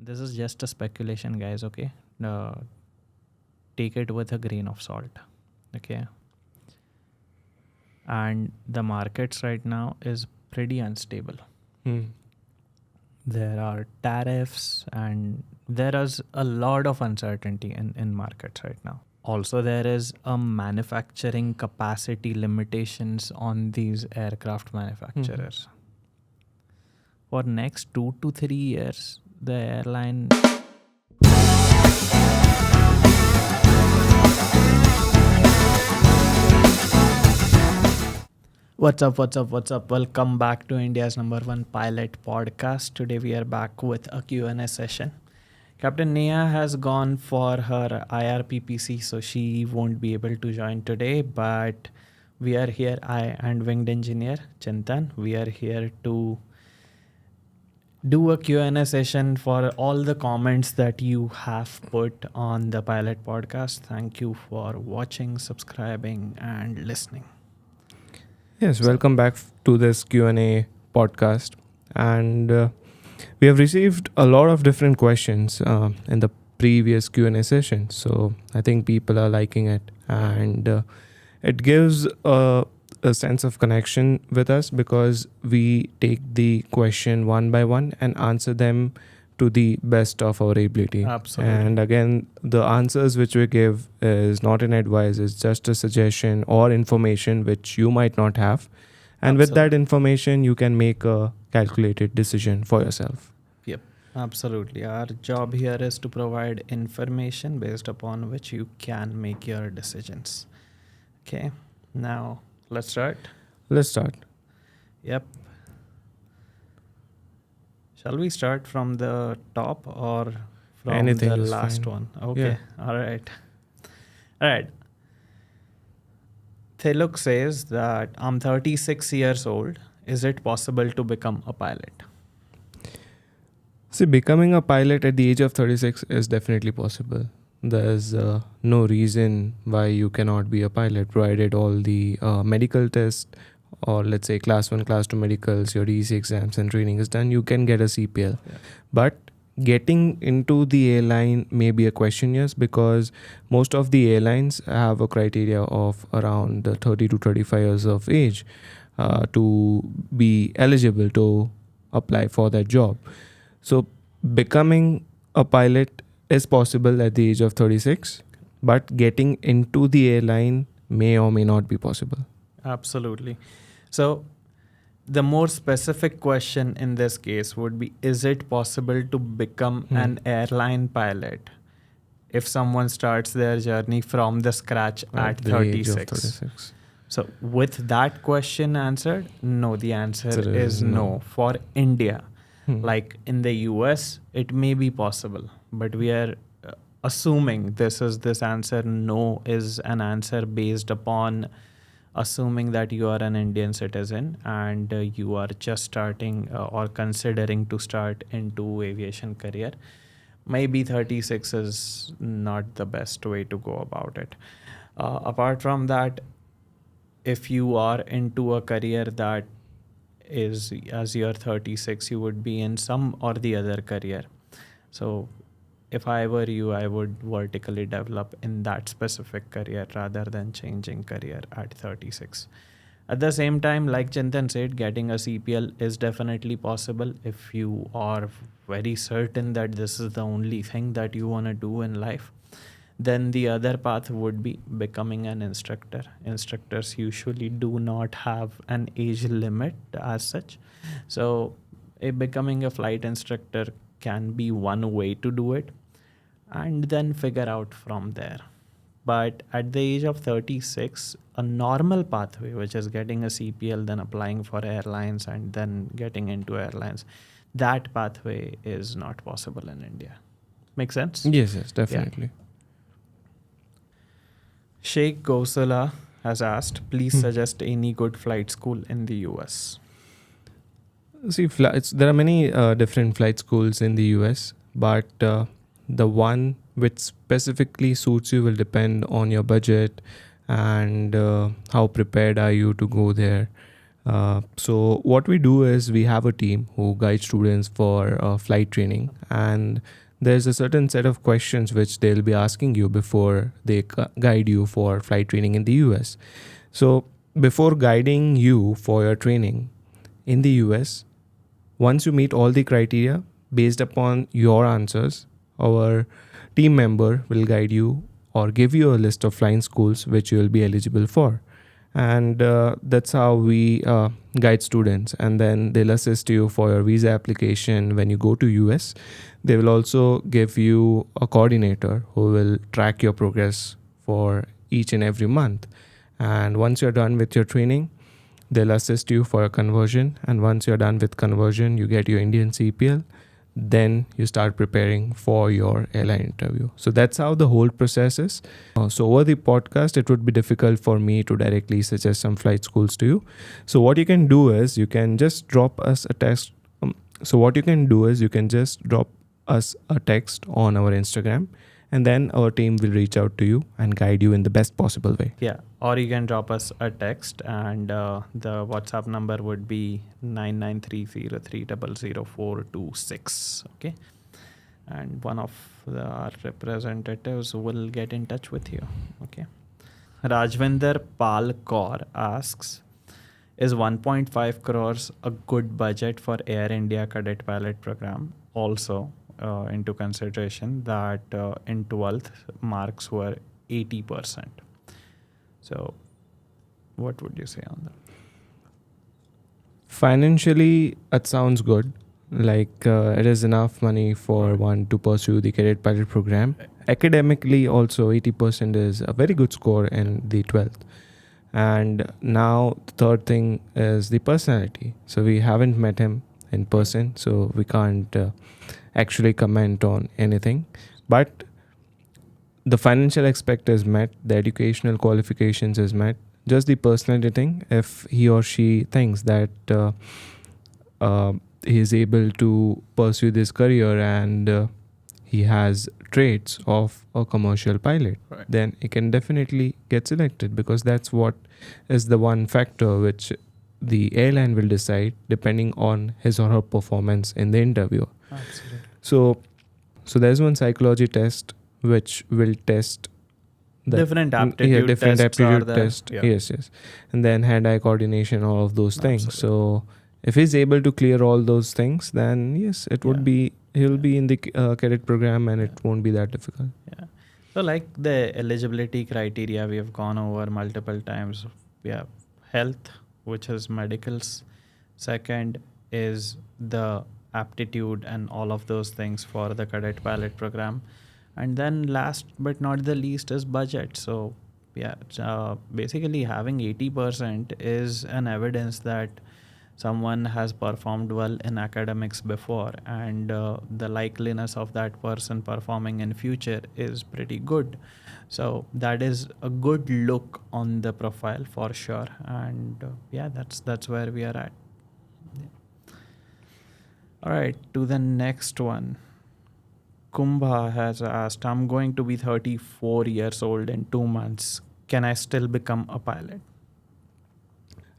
This is just a speculation, guys, okay? Uh, Take it with a grain of salt, okay? And the markets right now is pretty unstable. There are tariffs and there is a lot of uncertainty in markets right now. Also, there is a manufacturing capacity limitations on these aircraft manufacturers. For next 2 to 3 years, the airline... What's up? Welcome back to India's #1 pilot podcast. Today we are back with a Q&A session. Capt.Neha has gone for her IRPPC, so she won't be able to join today, but we are here, I and Winged Engineer, Chintan. We are here to do a Q&A session for all the comments that you have put on the pilot podcast. Thank you for watching, subscribing, and listening. Yes, welcome back to this Q&A podcast. And we have received a lot of different questions in the previous Q&A session. So I think people are liking it. And it gives a sense of connection with us because we take the question one by one and answer them to the best of our ability. Absolutely. And again, the answers which we give is not an advice, it's just a suggestion or information which you might not have. And with that information, you can make a calculated decision for yourself. Yep, absolutely. Our job here is to provide information based upon which you can make your decisions. Okay, now let's start. Let's start. Yep. Shall we start from the top or from Anything the is last fine. one? Okay, All right. Thiluk says that I'm 36 years old. Is it possible to become a pilot? See, becoming a pilot at the age of 36 is definitely possible. There's no reason why you cannot be a pilot, provided all the medical tests or let's say class 1, class 2 medicals, your EC exams and training is done, you can get a CPL. Yeah. But getting into the airline may be a question, yes, because most of the airlines have a criteria of around 30 to 35 years of age to be eligible to apply for that job. So becoming a pilot is possible at the age of 36, but getting into the airline may or may not be possible. Absolutely. So the more specific question in this case would be, is it possible to become an airline pilot if someone starts their journey from the scratch at the age of 36? 36. So with that question answered, no, the answer is no. For India, like in the US, it may be possible, but we are assuming this answer no is an answer based upon assuming that you are an Indian citizen and you are just starting or considering to start into aviation career. Maybe 36 is not the best way to go about it. Apart from that, if you are into a career that is as you're 36, you would be in some or the other career. So if I were you, I would vertically develop in that specific career rather than changing career at 36. At the same time, like Chintan said, getting a CPL is definitely possible if you are very certain that this is the only thing that you want to do in life. Then the other path would be becoming an instructor. Instructors usually do not have an age limit as such. So becoming a flight instructor can be one way to do it and then figure out from there. But at the age of 36, a normal pathway, which is getting a CPL, then applying for airlines and then getting into airlines, that pathway is not possible in India. Make sense? Yes, definitely. Yeah. Sheikh Gosala has asked, please suggest any good flight school in the US. See, there are many different flight schools in the US, but the one which specifically suits you will depend on your budget and how prepared are you to go there. So what we do is we have a team who guides students for flight training, and there's a certain set of questions which they'll be asking you before they guide you for flight training in the US. So before guiding you for your training in the US, once you meet all the criteria, based upon your answers, our team member will guide you or give you a list of flying schools which you will be eligible for. And that's how we guide students, and then they'll assist you for your visa application when you go to US. They will also give you a coordinator who will track your progress for each and every month. And once you're done with your training, they'll assist you for a conversion, and once you're done with conversion, you get your Indian CPL. Then you start preparing for your airline interview. So that's how the whole process is. So over the podcast, it would be difficult for me to directly suggest some flight schools to you. So what you can do is you can just drop us a text. You can just drop us a text on our Instagram, and then our team will reach out to you and guide you in the best possible way. Yeah, or you can drop us a text, and the WhatsApp number would be 9930300426. Okay, and one of our representatives will get in touch with you. Okay. Rajvinder Pal Kaur asks, is 1.5 crores a good budget for Air India Cadet Pilot program? Also, into consideration that in 12th marks were 80%. So what would you say on that? Financially, it sounds good. Like it is enough money for one to pursue the Cadet Pilot program. Academically also 80% is a very good score in the 12th. And now the third thing is the personality. So we haven't met him in person, so we can't actually comment on anything. But the financial aspect is met, the educational qualifications is met, just the personality thing. If he or she thinks that he is able to pursue this career and he has traits of a commercial pilot, then he can definitely get selected, because that's what is the one factor which the airline will decide depending on his or her performance in the interview. Absolutely. So there's one psychology test which will test different aptitude test. Yes. And then hand-eye coordination, all of those things. So if he's able to clear all those things, then yes, it would be, he'll be in the cadet program, and it won't be that difficult. Yeah. So like the eligibility criteria we have gone over multiple times. We have health, which is medicals. Second is the aptitude and all of those things for the cadet pilot program. And then last but not the least is budget. So basically having 80% is an evidence that someone has performed well in academics before, and the likeliness of that person performing in future is pretty good. So that is a good look on the profile for sure. And that's where we are at. All right, to the next one. Kumbha has asked, I'm going to be 34 years old in 2 months. Can I still become a pilot?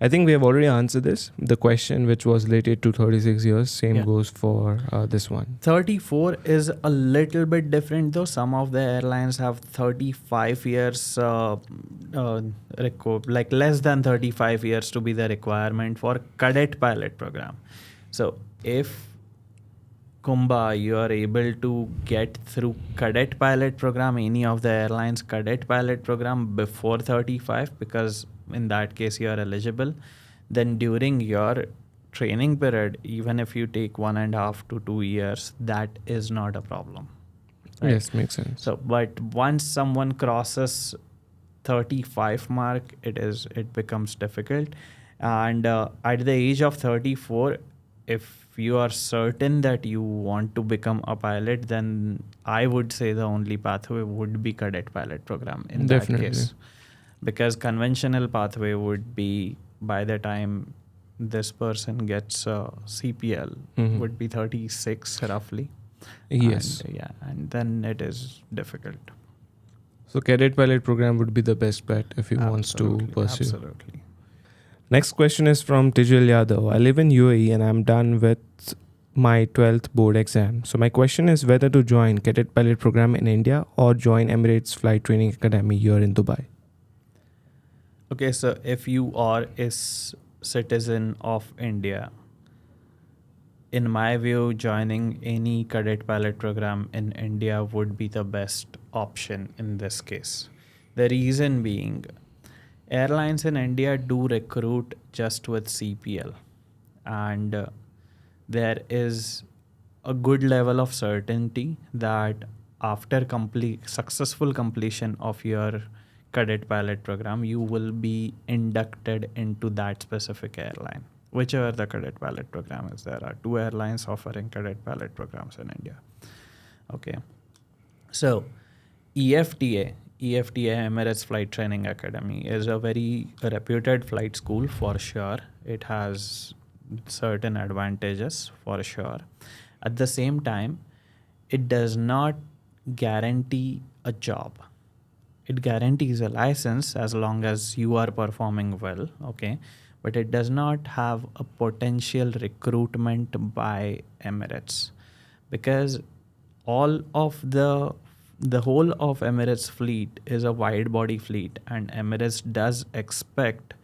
I think we have already answered this. The question which was related to 36 years, same goes for this one. 34 is a little bit different though. Some of the airlines have 35 years, like less than 35 years to be the requirement for cadet pilot program. So if Kumbha, you are able to get through cadet pilot program, any of the airlines cadet pilot program before 35, because in that case you are eligible, then during your training period, even if you take 1.5 to 2 years, that is not a problem. Right? Yes, makes sense. So, but once someone crosses 35 mark, it becomes difficult. And at the age of 34, if you are certain that you want to become a pilot, then I would say the only pathway would be cadet pilot program in that case. Because conventional pathway would be, by the time this person gets CPL, would be 36 roughly. Yes. And then it is difficult. So cadet pilot program would be the best bet if he wants to pursue. Absolutely. Next question is from Tijal Yadav. I live in UAE and I'm done with my 12th board exam. So my question is whether to join Cadet Pilot program in India or join Emirates Flight Training Academy here in Dubai. Okay, so if you are a citizen of India, in my view, joining any cadet pilot program in India would be the best option in this case. The reason being, airlines in India do recruit just with CPL, and there is a good level of certainty that after successful completion of your cadet pilot program, you will be inducted into that specific airline, whichever the cadet pilot program is. There are 2 airlines offering cadet pilot programs in India. Okay, so EFTA, Emirates Flight Training Academy, is a very reputed flight school for sure. It has certain advantages for sure. At the same time, it does not guarantee a job. It guarantees a license as long as you are performing well, okay? But it does not have a potential recruitment by Emirates, because all of the whole of Emirates fleet is a wide body fleet, and Emirates does expect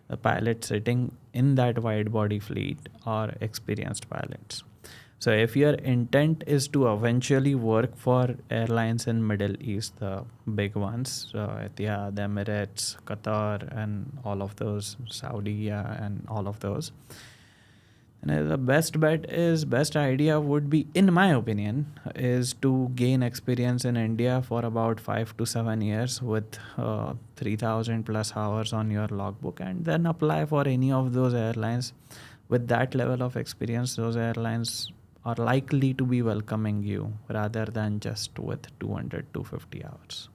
the pilots sitting in that wide body fleet are experienced pilots. So if your intent is to eventually work for airlines in Middle East, the big ones, Etihad, Emirates, Qatar, and all of those, Saudi, and all of those, and the best idea would be, in my opinion, is to gain experience in India for about 5 to 7 years with 3,000 plus hours on your logbook, and then apply for any of those airlines. With that level of experience, those airlines are likely to be welcoming you rather than just with 200 to 50 hours.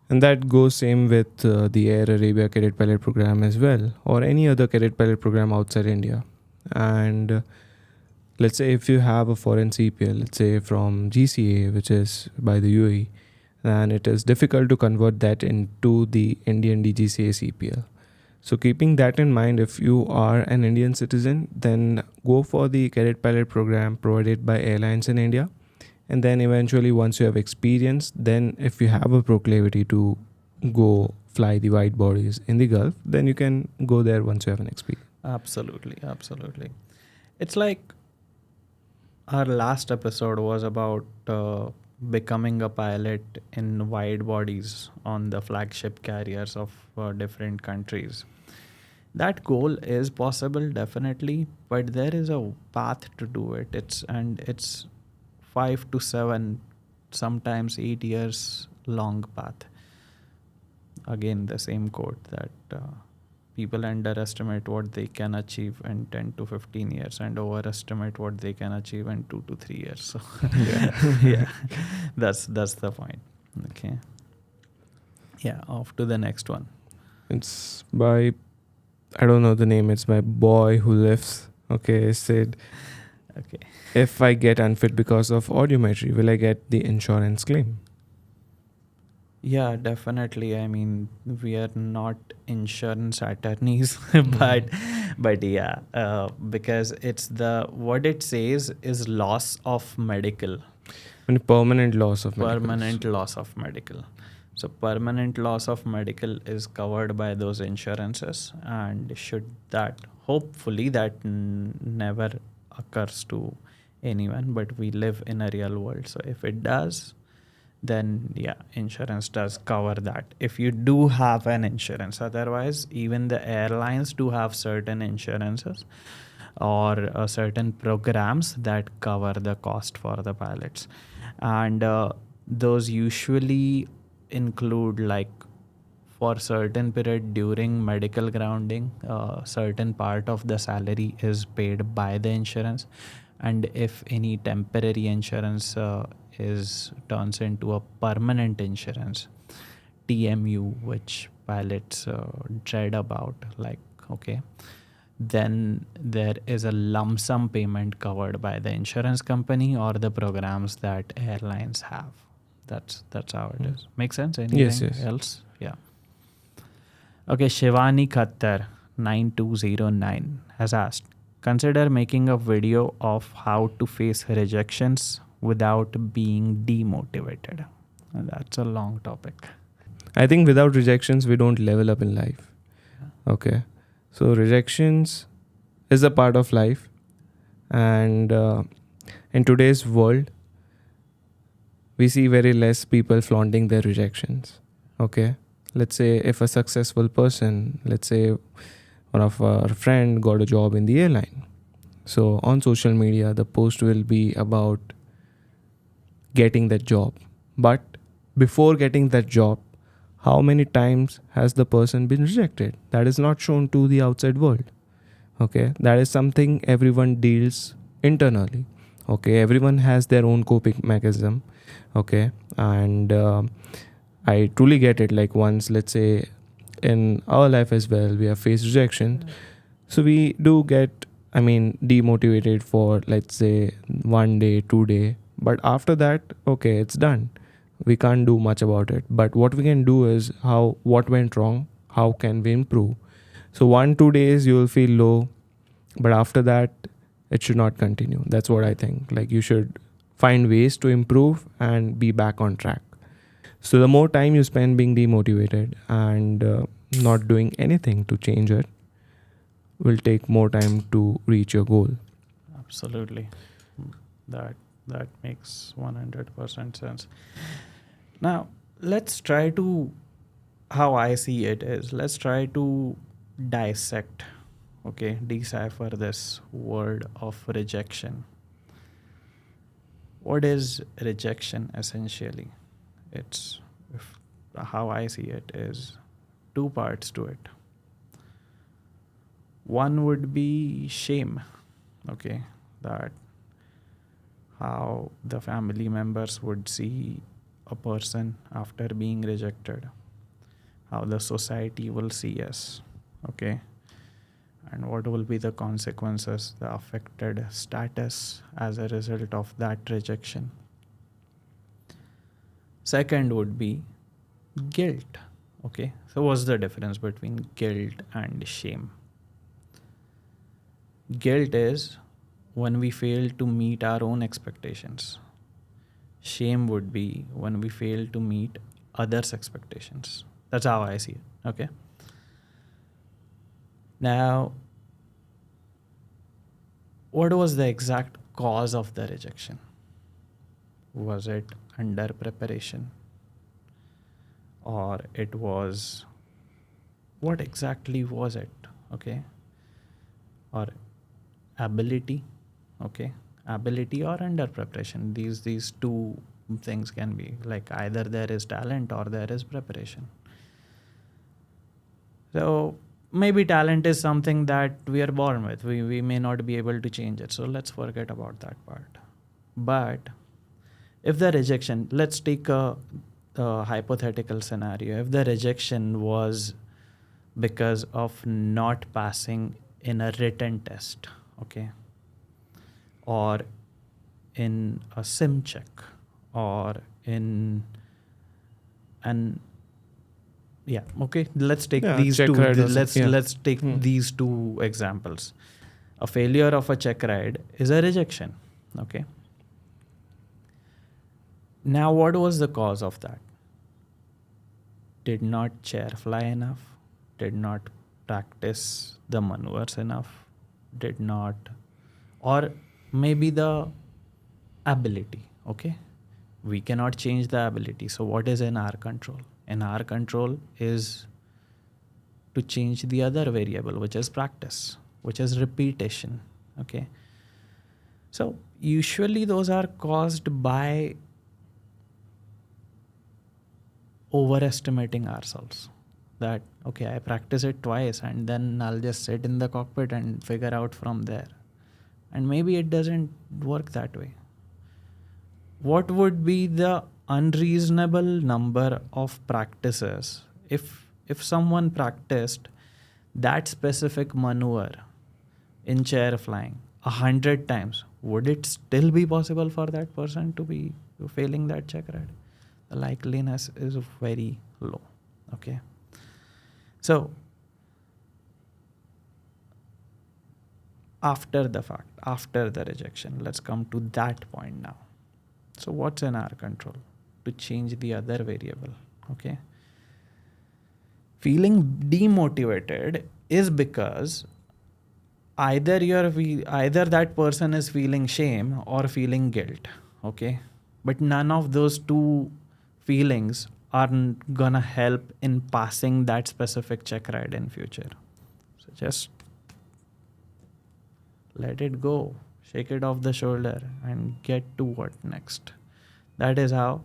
And that goes same with the Air Arabia Cadet Pilot program as well, or any other Cadet Pilot program outside India. And let's say if you have a foreign CPL, let's say from GCA, which is by the UAE, then it is difficult to convert that into the Indian DGCA CPL. So keeping that in mind, if you are an Indian citizen, then go for the Cadet Pilot program provided by airlines in India. And then eventually, once you have experience, then if you have a proclivity to go fly the wide bodies in the Gulf, then you can go there once you have an experience. Absolutely. It's like our last episode was about becoming a pilot in wide bodies on the flagship carriers of different countries. That goal is possible, definitely, but there is a path to do it. It's 5 to 7, sometimes 8 years long path. Again, the same quote that people underestimate what they can achieve in 10 to 15 years and overestimate what they can achieve in 2 to 3 years. So yeah, that's the point. Okay. Yeah, off to the next one. It's by, I don't know the name, it's by Boy Who Lives. Okay, it said, okay, if I get unfit because of audiometry, will I get the insurance claim? Yeah, definitely. I mean, we are not insurance attorneys, but yeah, because it's what it says is loss of medical. Permanent loss of medical. Permanent loss of medical. So permanent loss of medical is covered by those insurances, and hopefully that never occurs to anyone, but we live in a real world. So if it does, then yeah, insurance does cover that if you do have an insurance. Otherwise, even the airlines do have certain insurances or certain programs that cover the cost for the pilots, and those usually include, like, for certain period during medical grounding, certain part of the salary is paid by the insurance, and if any temporary insurance turns into a permanent insurance, TMU, which pilots dread about, like, okay, then there is a lump sum payment covered by the insurance company or the programs that airlines have. That's how it is. Make sense? Anything Yes. else? Yeah. Okay, Shivani Khattar. 9209 has asked, consider making a video of how to face rejections without being demotivated. And that's a long topic. I think without rejections, we don't level up in life. Okay. So rejections is a part of life. And in today's world, we see very less people flaunting their rejections. Okay. Let's say if a successful person, let's say one of our friend got a job in the airline. So on social media, the post will be about getting that job. But before getting that job, how many times has the person been rejected? That is not shown to the outside world. Okay. That is something everyone deals internally. Okay. Everyone has their own coping mechanism. Okay. And I truly get it. Like once, let's say in our life as well, we have faced rejection. So we do get, demotivated for, let's say, 1 day, 2 day. But after that, okay, it's done. We can't do much about it. But what we can do is what went wrong, how can we improve? So 1-2 days you will feel low, but after that it should not continue. That's what I think. Like you should find ways to improve and be back on track. So the more time you spend being demotivated and not doing anything to change it will take more time to reach your goal. Absolutely. That makes 100% sense. Now, let's try to, how I see it is, let's try to dissect, okay, decipher this word of rejection. What is rejection essentially? How I see it is 2 parts to it. One would be shame, okay, that how the family members would see a person after being rejected, how the society will see us, okay, and what will be the consequences, the affected status as a result of that rejection. Second would be guilt, okay. So what's the difference between guilt and shame? Guilt is when we fail to meet our own expectations. Shame would be when we fail to meet others' expectations. That's how I see it. Okay. Now, what was the exact cause of the rejection? Was it under preparation? Or it was, what exactly was it? Okay. Or ability, okay, ability or under preparation. These two things can be like either there is talent or there is preparation. So maybe talent is something that we are born with. We may not be able to change it. So let's forget about that part. But if the rejection, let's take a hypothetical scenario. If the rejection was because of not passing in a written test, okay, or in a sim check, or in an okay, let's take these two. Let's take these two examples. A failure of a check ride is a rejection, okay. Now what was the cause of that? Did not chair fly enough, did not practice the maneuvers enough, did not, or maybe the ability, okay. We cannot change the ability. So what is in our control? In our control is to change the other variable, which is practice, which is repetition, okay. So usually those are caused by overestimating ourselves. That, okay, I practice it twice and then I'll just sit in the cockpit and figure out from there. And maybe it doesn't work that way. What would be the unreasonable number of practices if someone practiced that specific maneuver in chair flying 100 times? Would it still be possible for that person to be failing that check ride? The likeliness is very low, okay. So after the fact, after the rejection. Let's come to that point now. So what's in our control to change the other variable? Okay. Feeling demotivated is because either that person is feeling shame or feeling guilt. Okay. But none of those two feelings are gonna help in passing that specific check ride in future. So just let it go, shake it off the shoulder and get to what next. That is how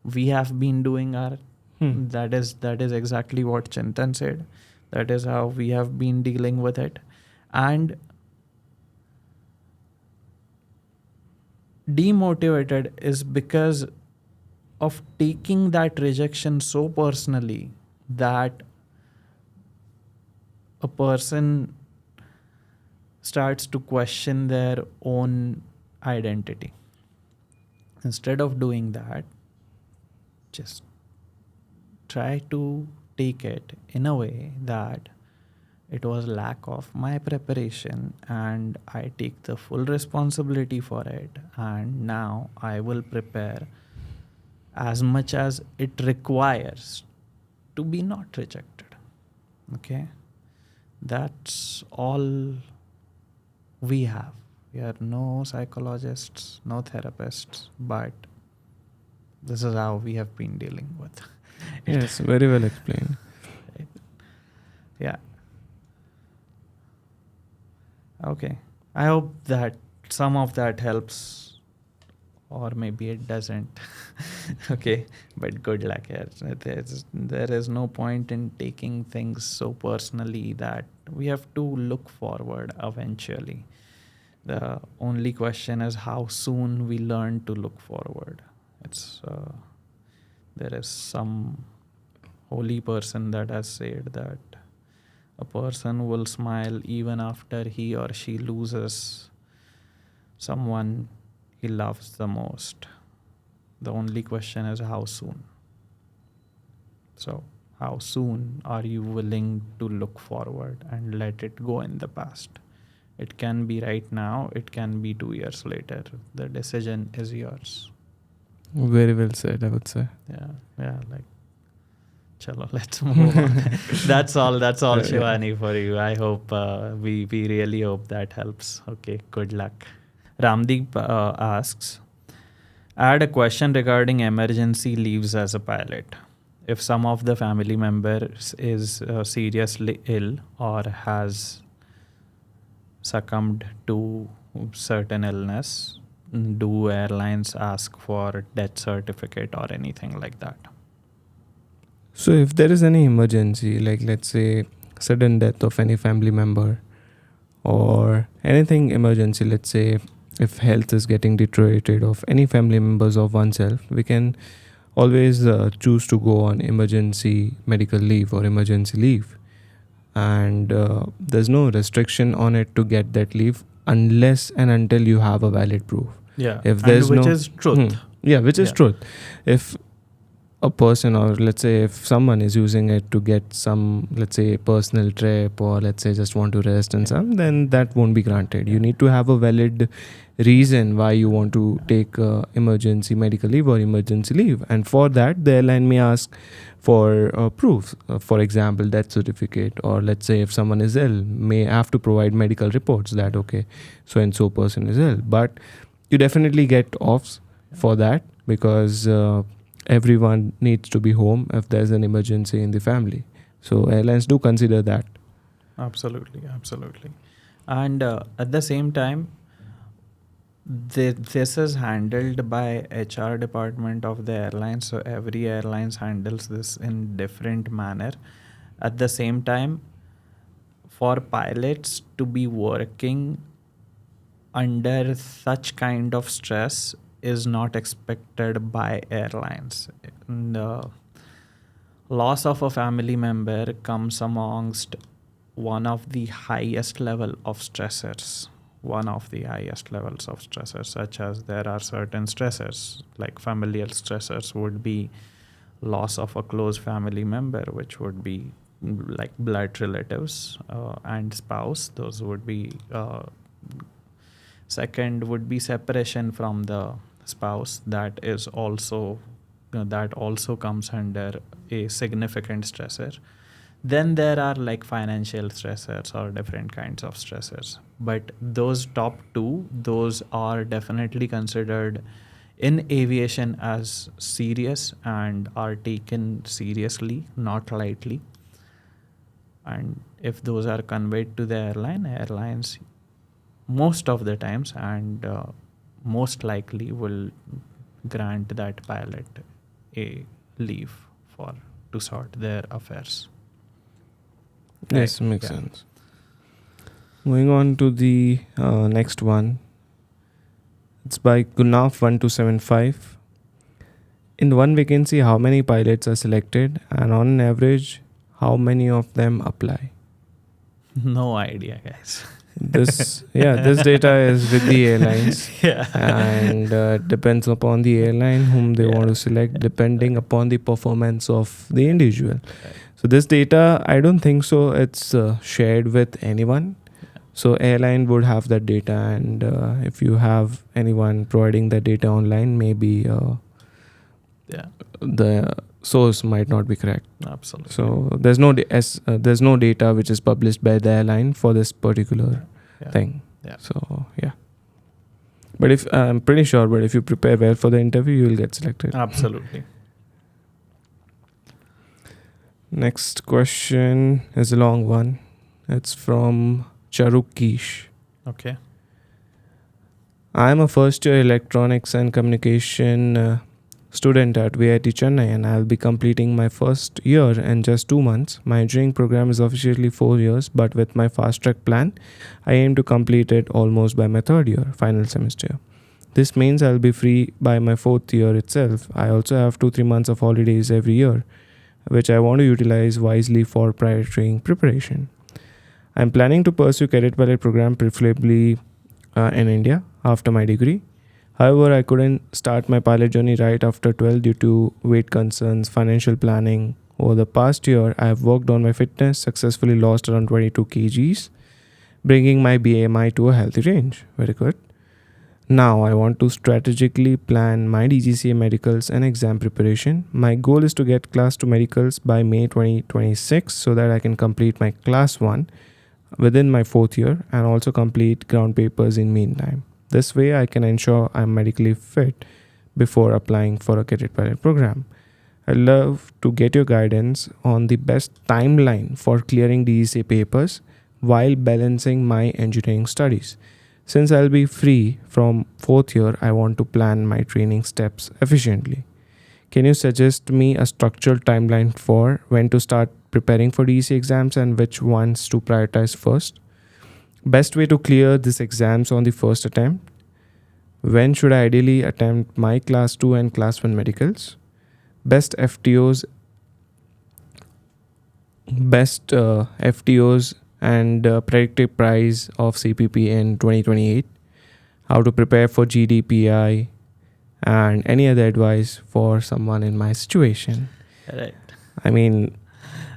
we have been doing our that is exactly what Chintan said. That is how we have been dealing with it. And demotivated is because of taking that rejection so personally that a person starts to question their own identity. Instead of doing that, just try to take it in a way that it was lack of my preparation and I take the full responsibility for it, and now I will prepare as much as it requires to be not rejected. Okay, that's all we have. We are no psychologists, no therapists, but this is how we have been dealing with it. Yes, very well explained. Yeah. Okay. I hope that some of that helps, or maybe it doesn't. Okay. But good luck here. There is no point in taking things so personally that we have to look forward eventually. The only question is how soon we learn to look forward. There is some holy person that has said that a person will smile even after he or she loses someone he loves the most. The only question is how soon. So, how soon are you willing to look forward and let it go in the past? It can be right now, it can be 2 years later. The decision is yours. Very well said, I would say. Yeah, like, chalo, let's move on. That's all, Shivani, for you. I hope, we really hope that helps. Okay, good luck. Ramdeep asks, I had a question regarding emergency leaves as a pilot. If some of the family members is seriously ill or has succumbed to certain illness, do airlines ask for death certificate or anything like that? So if there is any emergency, like let's say sudden death of any family member or anything emergency, let's say if health is getting deteriorated of any family members of oneself, we can always choose to go on emergency medical leave or emergency leave. And there's no restriction on it to get that leave unless and until you have a valid proof. Yeah, if there's which is truth. Which is truth. If a person, or let's say if someone is using it to get some, let's say, personal trip, or let's say just want to rest and some, then that won't be granted. You need to have a valid reason why you want to take emergency medical leave or emergency leave, and for that the airline may ask for proof. For example, death certificate, or let's say if someone is ill, may have to provide medical reports that okay, so and so person is ill. But you definitely get offs for that, because everyone needs to be home if there's an emergency in the family. So airlines do consider that. Absolutely. And at the same time, this is handled by HR department of the airline. So every airlines handles this in different manner. At the same time, for pilots to be working under such kind of stress is not expected by airlines. The loss of a family member comes amongst one of the highest level of stressors. Such as there are certain stressors, like familial stressors would be loss of a close family member, which would be like blood relatives and spouse. Those would be Second would be separation from the spouse. That is also that also comes under a significant stressor. Then there are like financial stressors or different kinds of stressors. But those top two, those are definitely considered in aviation as serious and are taken seriously, not lightly. And if those are conveyed to the airlines most of the times and most likely will grant that pilot a leave for to sort their affairs. Yes, makes sense. Moving on to the next one. It's by Gunaf1275. In one vacancy, how many pilots are selected, and on an average, how many of them apply? No idea, guys. This data is with the airlines, and depends upon the airline whom they want to select, depending upon the performance of the individual. So this data, I don't think so it's shared with anyone. So airline would have that data, and if you have anyone providing that data online, maybe the source might not be correct. Absolutely. So there's no there's no data which is published by the airline for this particular thing. So but if I'm pretty sure, but if you prepare well for the interview, you will get selected. Absolutely. Next question is a long one. It's from Charukish. Okay. I am a first year electronics and communication student at VIT Chennai, and I'll be completing my first year in just 2 months. My engineering program is officially 4 years, but with my fast track plan, I aim to complete it almost by my 3rd year, final semester. This means I'll be free by my 4th year itself. I also have 2-3 months of holidays every year, which I want to utilize wisely for prior training preparation. I'm planning to pursue Cadet Pilot program preferably in India after my degree. However, I couldn't start my pilot journey right after 12 due to weight concerns, financial planning. Over the past year, I have worked on my fitness, successfully lost around 22 kgs, bringing my BMI to a healthy range. Very good. Now, I want to strategically plan my DGCA medicals and exam preparation. My goal is to get Class 2 medicals by May 2026 so that I can complete my Class 1 within my 4th year and also complete ground papers in meantime. This way, I can ensure I'm medically fit before applying for a Cadet Pilot program. I'd love to get your guidance on the best timeline for clearing DGCA papers while balancing my engineering studies. Since I'll be free from 4th year, I want to plan my training steps efficiently. Can you suggest me a structured timeline for when to start preparing for DGCA exams and which ones to prioritize first? Best way to clear these exams on the first attempt? When should I ideally attempt my Class 2 and Class 1 medicals? Best FTOs and predicted price of CPP in 2028, how to prepare for GD, PI, and any other advice for someone in my situation. Right. I mean,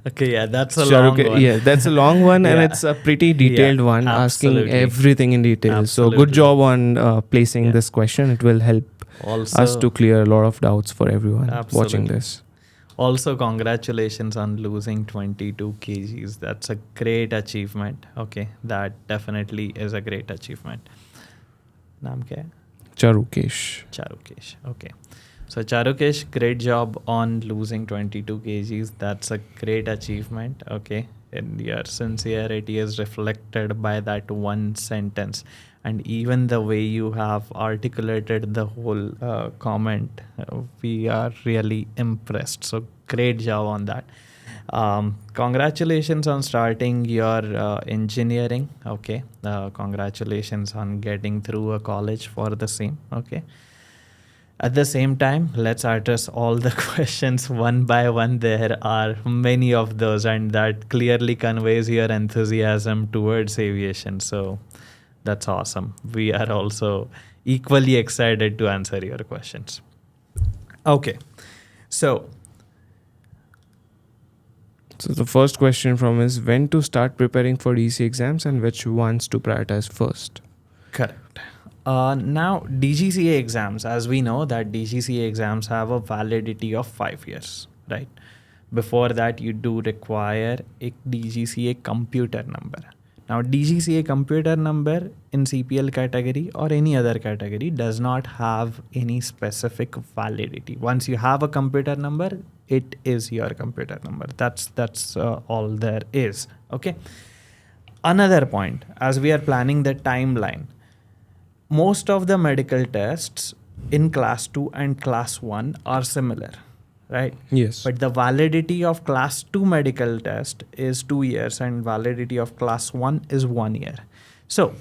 okay, that's a long one. Yeah, that's a long one, and it's a pretty detailed one, absolutely. asking everything in detail. Absolutely. So good job on placing this question. It will help us to clear a lot of doubts for everyone watching this. Also, congratulations on losing 22 kgs. That's a great achievement. Okay, that definitely is a great achievement. Naam kya hai? Charukesh. Okay. So Charukesh, great job on losing 22 kgs. That's a great achievement. Okay, and your sincerity is reflected by that one sentence. And even the way you have articulated the whole comment, we are really impressed. So great job on that. Congratulations on starting your engineering. Okay. Congratulations on getting through a college for the same. Okay. At the same time, let's address all the questions one by one. There are many of those, and that clearly conveys your enthusiasm towards aviation. So that's awesome. We are also equally excited to answer your questions. Okay. So the first question from is when to start preparing for DGCA exams and which ones to prioritize first. Correct. Now, DGCA exams, as we know that DGCA exams have a validity of 5 years, right? Before that, you do require a DGCA computer number. Now, DGCA computer number in CPL category or any other category does not have any specific validity. Once you have a computer number, it is your computer number. That's all there is. Okay. Another point, as we are planning the timeline, most of the medical tests in class 2 and class 1 are similar, right? Yes. But the validity of class 2 medical test is 2 years and validity of class 1 is 1 year. So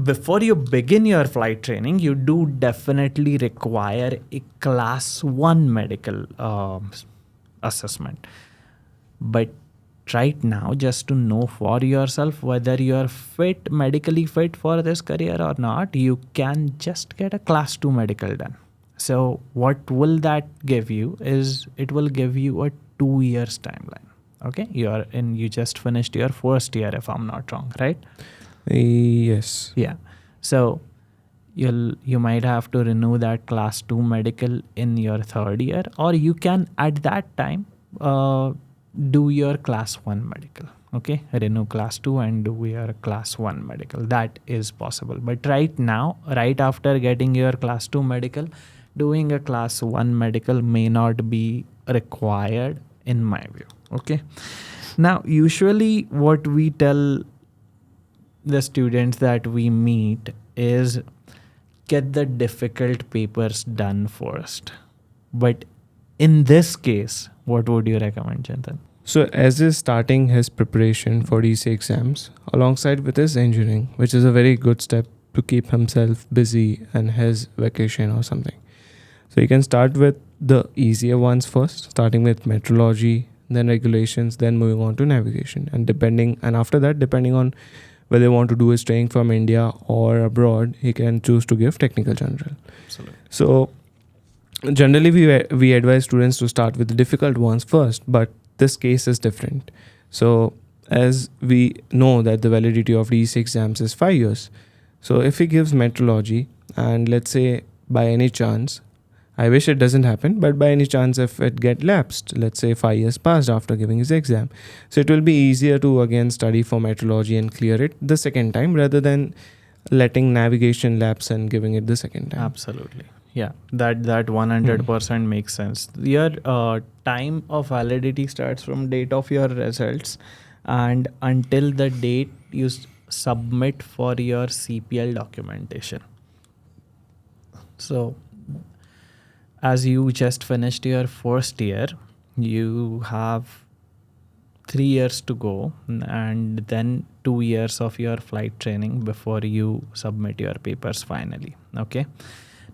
before you begin your flight training, you do definitely require a class 1 medical assessment. But right now, just to know for yourself whether you're medically fit for this career or not, you can just get a class 2 medical done. So what will that give you is it will give you a 2 years timeline. Okay, you just finished your first year, if I'm not wrong, right? Yes. Yeah. So you might have to renew that class 2 medical in your third year, or you can at that time do your class 1 medical. Okay, renew class 2 and do your class 1 medical. That is possible. But right now, right after getting your class 2 medical, doing a class 1 medical may not be required in my view. Okay. Now, usually what we tell the students that we meet is get the difficult papers done first. But in this case, what would you recommend, Chintan? So as he's starting his preparation for these exams alongside with his engineering, which is a very good step to keep himself busy and his vacation or something. So you can start with the easier ones first, starting with meteorology, then regulations, then moving on to navigation. And after that, depending on whether you want to do his training from India or abroad, he can choose to give technical general. Absolutely. So generally we advise students to start with the difficult ones first, but this case is different. So as we know that the validity of these exams is 5 years. So if he gives meteorology and let's say by any chance, I wish it doesn't happen, but by any chance if it get lapsed, let's say 5 years passed after giving his exam, so it will be easier to again study for meteorology and clear it the second time rather than letting navigation lapse and giving it the second time. Absolutely. Yeah, that 100% makes sense. Your time of validity starts from date of your results and until the date you submit for your CPL documentation. So as you just finished your first year, you have 3 years to go and then 2 years of your flight training before you submit your papers finally. Okay.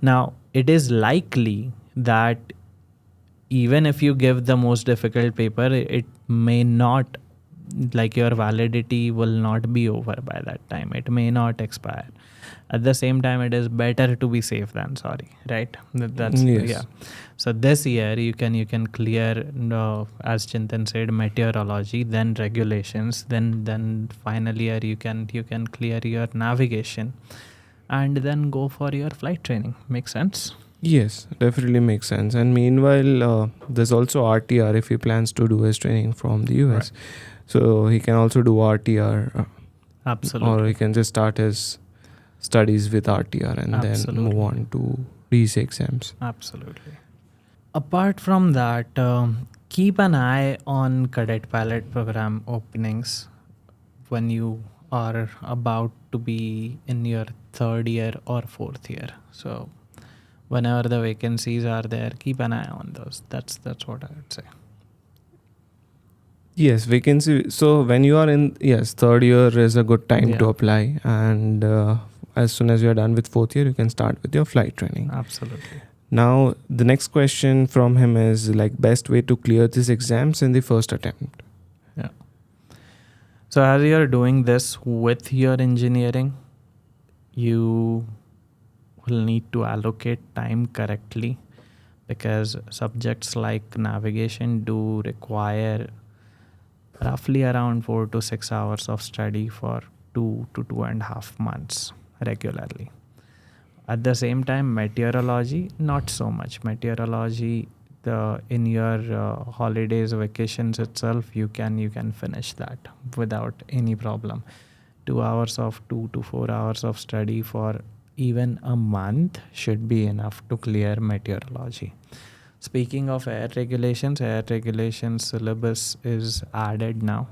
Now, it is likely that even if you give the most difficult paper, it may not, like your validity will not be over by that time. It may not expire. At the same time, it is better to be safe than sorry, right? That's Yes. yeah. So this year you can clear, as Chintan said, meteorology, then regulations, then final year you can clear your navigation, and then go for your flight training. Makes sense? Yes, definitely makes sense. And meanwhile, there's also RTR if he plans to do his training from the US. Right. So he can also do RTR. Absolutely. Or he can just start his studies with RTR and then move on to these exams. Absolutely. Apart from that, keep an eye on Cadet Pilot program openings when you are about to be in your third year or fourth year. So whenever the vacancies are there, keep an eye on those. That's what I would say. Yes, vacancy. So when you are in third year is a good time to apply, and as soon as you are done with fourth year, you can start with your flight training. Absolutely. Now the next question from him is like best way to clear these exams in the first attempt. Yeah. So as you are doing this with your engineering, you will need to allocate time correctly because subjects like navigation do require roughly around 4 to 6 hours of study for 2 to 2.5 months regularly. At the same time, meteorology, not so much. Meteorology, in your holidays, vacations itself, you can finish that without any problem. 2 to 4 hours of study for even a month should be enough to clear meteorology. Speaking of air regulations syllabus is added now.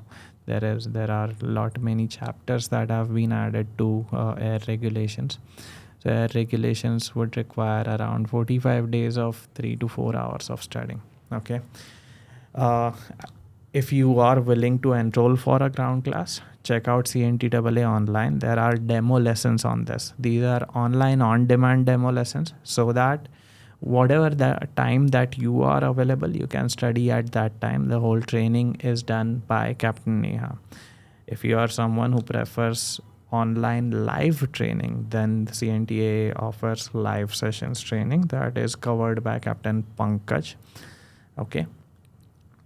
There are many chapters that have been added to air regulations. So air regulations would require around 45 days of 3 to 4 hours of studying. Okay. Uh, if you are willing to enroll for a ground class, check out CNTAA online. There are demo lessons on this. These are online on-demand demo lessons, so that whatever the time that you are available, you can study at that time. The whole training is done by Capt.Neha. If you are someone who prefers online live training, then the CNTAA offers live sessions training that is covered by Captain Pankaj. Okay,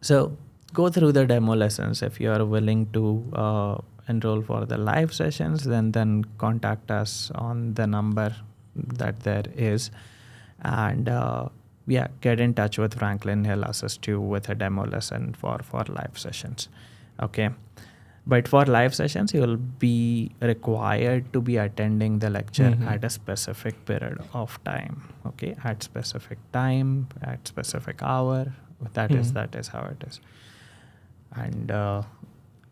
so go through the demo lessons. If you are willing to enroll for the live sessions, then contact us on the number that there is, and get in touch with Franklin. He'll assist you with a demo lesson for live sessions. Okay, but for live sessions, you'll be required to be attending the lecture at a specific period of time. Okay, at specific time, at specific hour. That is how it is. And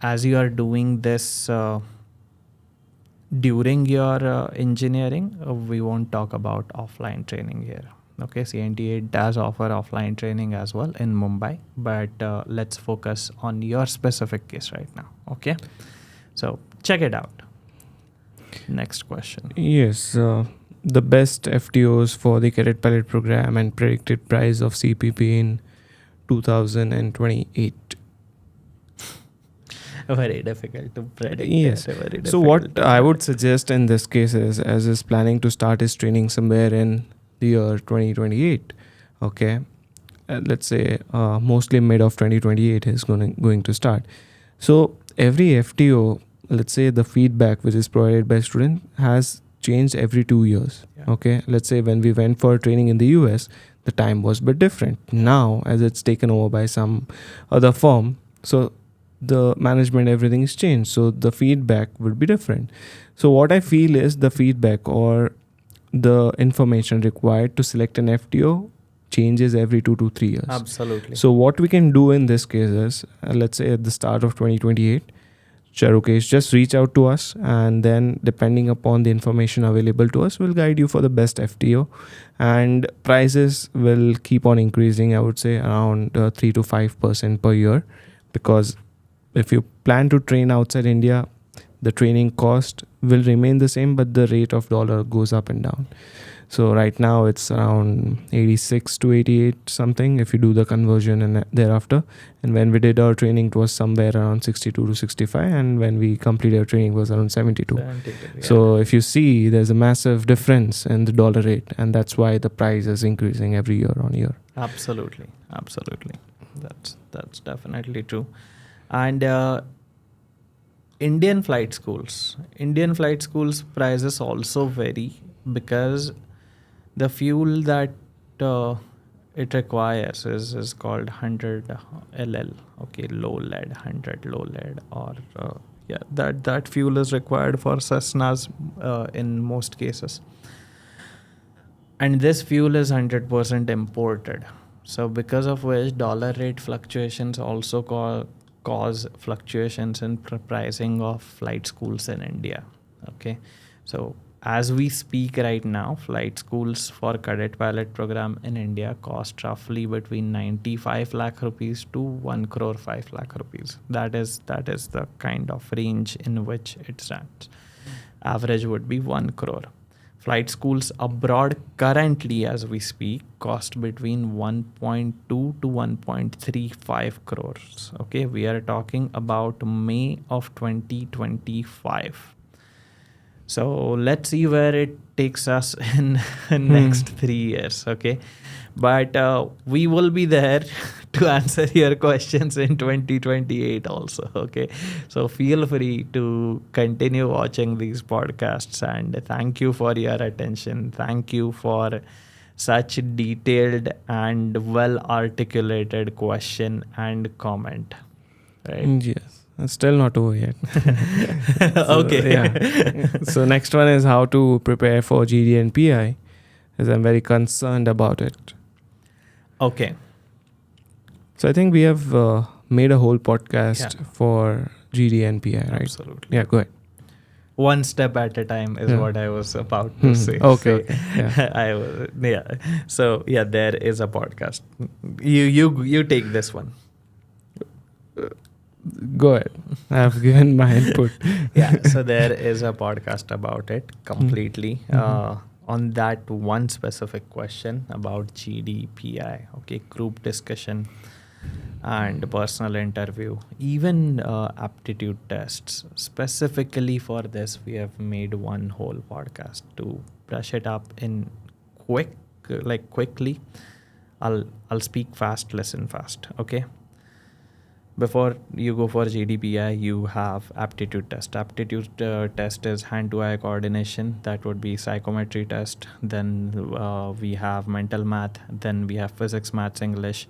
as you are doing this during your engineering, we won't talk about offline training here. Okay, CNTAA does offer offline training as well in Mumbai, but let's focus on your specific case right now. Okay, so check it out. Next question. Yes, the best FTOs for the Cadet Pilot program and predicted price of CPP in 2028. Very difficult to predict. Yes. So what I would suggest in this case is planning to start his training somewhere in the year 2028. Okay, let's say mostly mid of 2028 is going to start. So every FTO, let's say the feedback which is provided by student has changed every 2 years. Yeah. Okay, let's say when we went for training in the US, the time was a bit different. Now, as it's taken over by some other firm, so the management, everything is changed, so the feedback would be different. So what I feel is the feedback or the information required to select an FTO changes every 2 to 3 years. Absolutely. So what we can do in this case is, let's say at the start of 2028, Charukesh, just reach out to us, and then depending upon the information available to us, we'll guide you for the best FTO, and prices will keep on increasing, I would say around 3 to 5% per year, because if you plan to train outside India, the training cost will remain the same, but the rate of dollar goes up and down. So right now it's around 86 to 88 something if you do the conversion and thereafter. And when we did our training, it was somewhere around 62 to 65. And when we completed our training, it was around 72. Yeah. So if you see, there's a massive difference in the dollar rate. And that's why the price is increasing every year on year. Absolutely. That's definitely true. And Indian flight schools prices also vary, because the fuel that it requires is called 100 LL. Okay, low lead, 100 low lead, or that fuel is required for Cessnas in most cases. And this fuel is 100% imported. So because of which dollar rate fluctuations also cause fluctuations in pricing of flight schools in India. Okay, so as we speak right now, flight schools for Cadet Pilot program in India cost roughly between 95 lakh rupees to 1 crore 5 lakh rupees. That is the kind of range in which it stands. Average would be 1 crore. Flight schools abroad currently, as we speak, cost between 1.2 to 1.35 crores. Okay, we are talking about May of 2025. So let's see where it takes us in next 3 years. Okay, but we will be there to answer your questions in 2028 also. Okay, so feel free to continue watching these podcasts, and thank you for your attention. Thank you for such detailed and well articulated question and comment, right? Yes, it's still not over yet. Okay. Yeah. So next one is how to prepare for GD and PI, as I'm very concerned about it. Okay. So I think we have made a whole podcast for GD and PI, right? Absolutely. Yeah, go ahead. One step at a time is what I was about to say. Okay. Yeah. So yeah, there is a podcast. You take this one. Go ahead. I have given my input. Yeah. So there is a podcast about it completely. On that one specific question about GD, PI, okay, group discussion and personal interview, even aptitude tests. Specifically for this, we have made one whole podcast to brush it up in quickly. I'll speak fast, listen fast, okay? Before you go for GDPI, you have aptitude test. Aptitude test is hand-to-eye coordination. That would be psychometry test. Then we have mental math. Then we have physics, maths, English,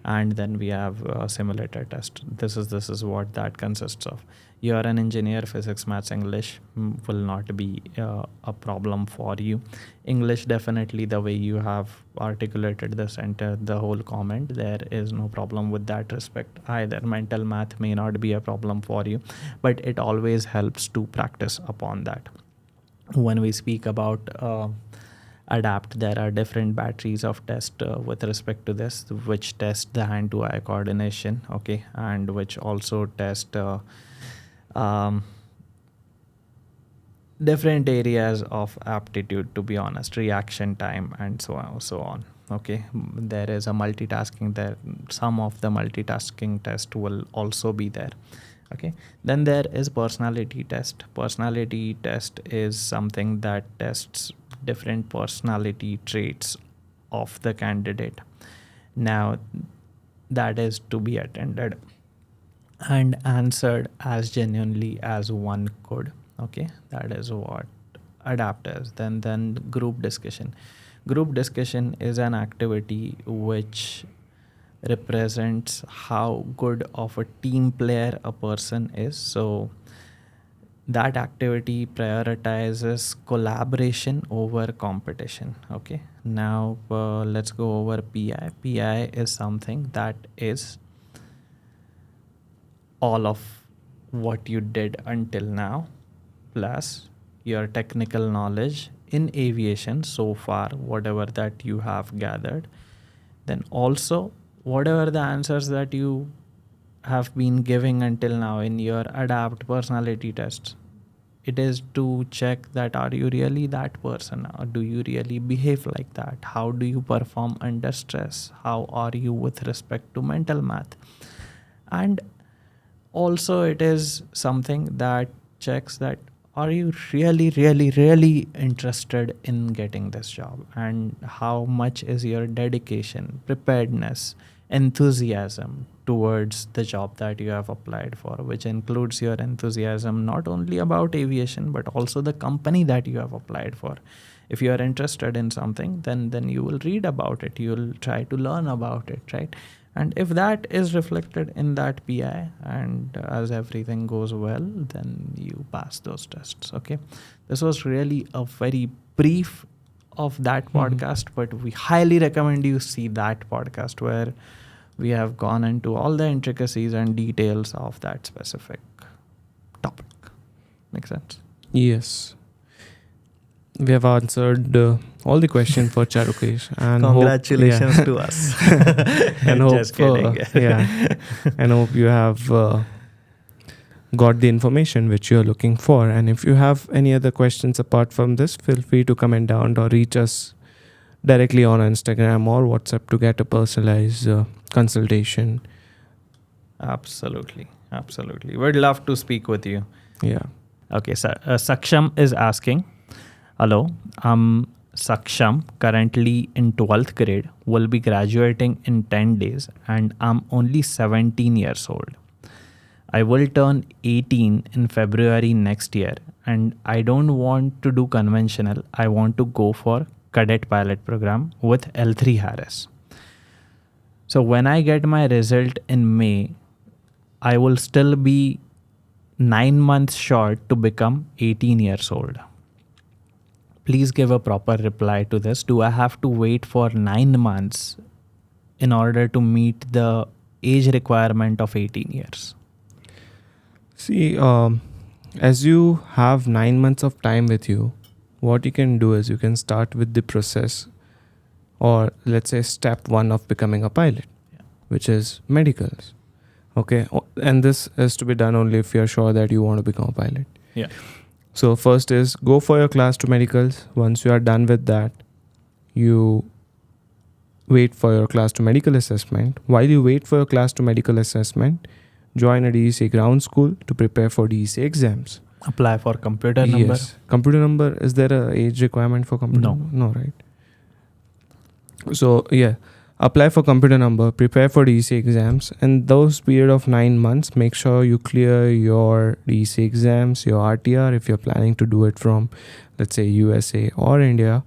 and then we have simulator test. This is what that consists of. You are an engineer, physics, maths, English will not be a problem for you. English, definitely, the way you have articulated this and the whole comment, there is no problem with that respect either. Mental math may not be a problem for you, but it always helps to practice upon that. When we speak about adapt, there are different batteries of test with respect to this, which test the hand-to-eye coordination, okay, and which also test different areas of aptitude, to be honest, reaction time and so on. Okay, there is a multitasking there. Some of the multitasking test will also be there. Okay, then there is personality test. Personality test is something that tests different personality traits of the candidate. Now that is to be attended and answered as genuinely as one could. Okay, that is what adapt is. Then group discussion. Group discussion is an activity which represents how good of a team player a person is. So that activity prioritizes collaboration over competition. Okay, now let's go over PI. PI is something that is all of what you did until now, plus your technical knowledge in aviation so far, whatever that you have gathered. Then also whatever the answers that you have been giving until now in your adapt personality tests. It is to check that are you really that person, or do you really behave like that? How do you perform under stress? How are you with respect to mental math? And also it is something that checks that are you really interested in getting this job, and how much is your dedication, preparedness, enthusiasm towards the job that you have applied for, which includes your enthusiasm not only about aviation but also the company that you have applied for. If you are interested in something, then you will read about it, you will try to learn about it, right? And if that is reflected in that PI, and as everything goes well, then you pass those tests. Okay, this was really a very brief of that podcast, but we highly recommend you see that podcast where we have gone into all the intricacies and details of that specific topic. Make sense? Yes. We have answered all the questions for Charukesh. And congratulations to us. And hope, just kidding. And hope you have got the information which you are looking for. And if you have any other questions apart from this, feel free to comment down or reach us directly on Instagram or WhatsApp to get a personalized consultation. Absolutely. We'd love to speak with you. Yeah. Okay, so Saksham is asking, hello, I'm Saksham, currently in 12th grade, will be graduating in 10 days, and I'm only 17 years old. I will turn 18 in February next year, and I don't want to do conventional. I want to go for Cadet Pilot program with L3 Harris. So when I get my result in May, I will still be 9 months short to become 18 years old. Please give a proper reply to this. Do I have to wait for 9 months in order to meet the age requirement of 18 years? See, as you have 9 months of time with you, what you can do is you can start with the process, or let's say step 1 of becoming a pilot, which is medicals. Okay, and this is to be done only if you're sure that you want to become a pilot. Yeah. So first is go for your class 2 medicals. Once you are done with that, you wait for your class 2 medical assessment. While you wait for your class 2 medical assessment, join a DGCA ground school to prepare for DGCA exams. Apply for computer number. Yes. Computer number, is there a age requirement for computer No. number? No, right? So yeah, apply for computer number, prepare for DGCA exams, and those period of 9 months, make sure you clear your DGCA exams, your RTR if you're planning to do it from, let's say, USA or India.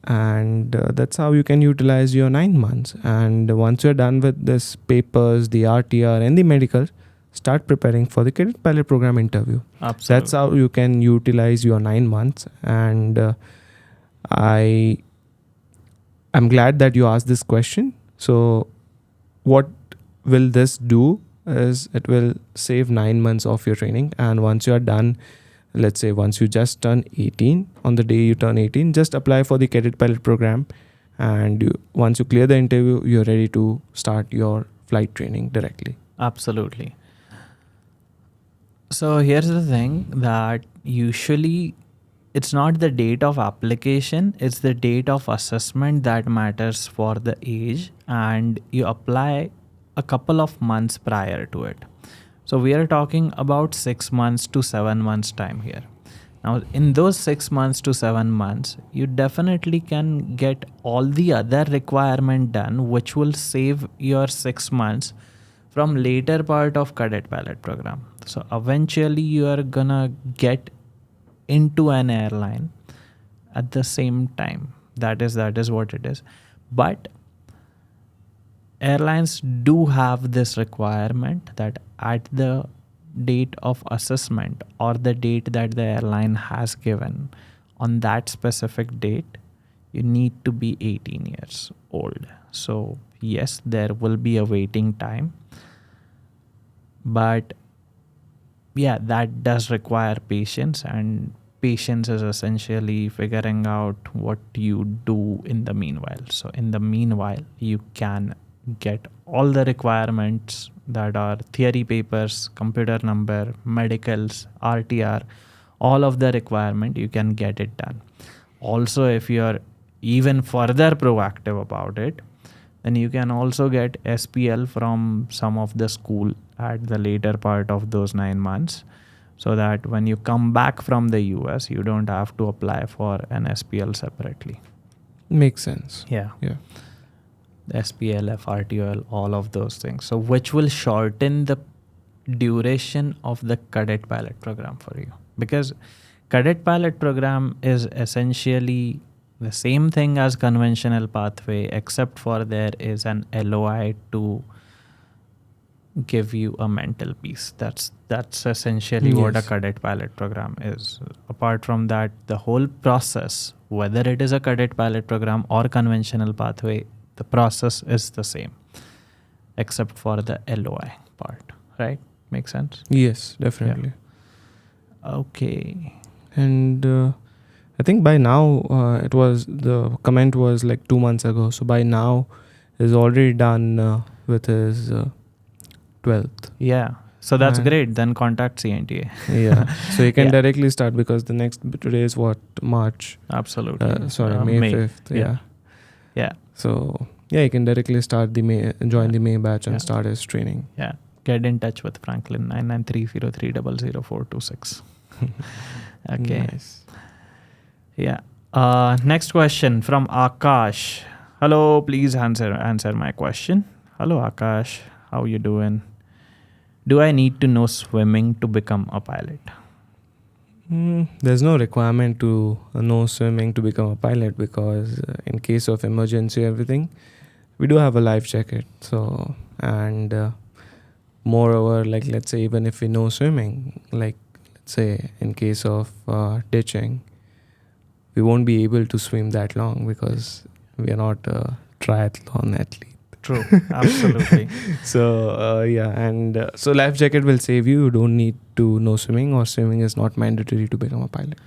And that's how you can utilize your 9 months. And once you're done with this papers, the RTR and the medicals, start preparing for the Cadet Pilot program interview. Absolutely. That's how you can utilize your 9 months. And I'm glad that you asked this question. So what will this do is it will save 9 months of your training. And once you are done, let's say once you just turn 18, on the day you turn 18, just apply for the Cadet Pilot program. And once you clear the interview, you're ready to start your flight training directly. Absolutely. So here's the thing, that usually it's not the date of application, it's the date of assessment that matters for the age, and you apply a couple of months prior to it. So we are talking about 6 months to 7 months time here. Now in those 6 months to 7 months, you definitely can get all the other requirement done, which will save your 6 months from later part of Cadet Pilot program. So eventually you are gonna get into an airline at the same time. That is what it is. But airlines do have this requirement that at the date of assessment or the date that the airline has given, on that specific date, you need to be 18 years old. So yes, there will be a waiting time. But yeah, that does require patience, and patience is essentially figuring out what you do in the meanwhile. So in the meanwhile, you can get all the requirements that are theory papers, computer number, medicals, RTR, all of the requirement, you can get it done. Also, if you're even further proactive about it, then you can also get SPL from some of the school at the later part of those 9 months, so that when you come back from the US, you don't have to apply for an SPL separately. Makes sense. Yeah. Yeah. SPL, FRTOL, all of those things. So which will shorten the duration of the Cadet Pilot program for you. Because Cadet Pilot program is essentially the same thing as conventional pathway, except for there is an LOI to give you a mental peace. That's essentially what a Cadet Pilot program is. Apart from that, the whole process, whether it is a Cadet Pilot program or conventional pathway, the process is the same, except for the LOI part, right? Makes sense? Yes, definitely. Yeah. Okay. And I think by now, the comment was like 2 months ago. So by now, is already done with his 12th. Yeah. So that's great. Then contact CNTAA. Yeah. So you can directly start, because today is what, March? Absolutely. May 5th. Yeah. Yeah. So yeah, you can directly start join the May batch and start his training. Yeah. Get in touch with Franklin 99303000426. Okay. Nice. Yeah. Next question from Akash. Hello, please answer my question. Hello, Akash. How you doing? Do I need to know swimming to become a pilot? There's no requirement to know swimming to become a pilot, because in case of emergency, everything, we do have a life jacket. So, and moreover, like let's say even if we know swimming, like let's say in case of ditching, we won't be able to swim that long because we are not a triathlon athlete. True, absolutely. So so life jacket will save you. You don't need to know swimming, or swimming is not mandatory to become a pilot.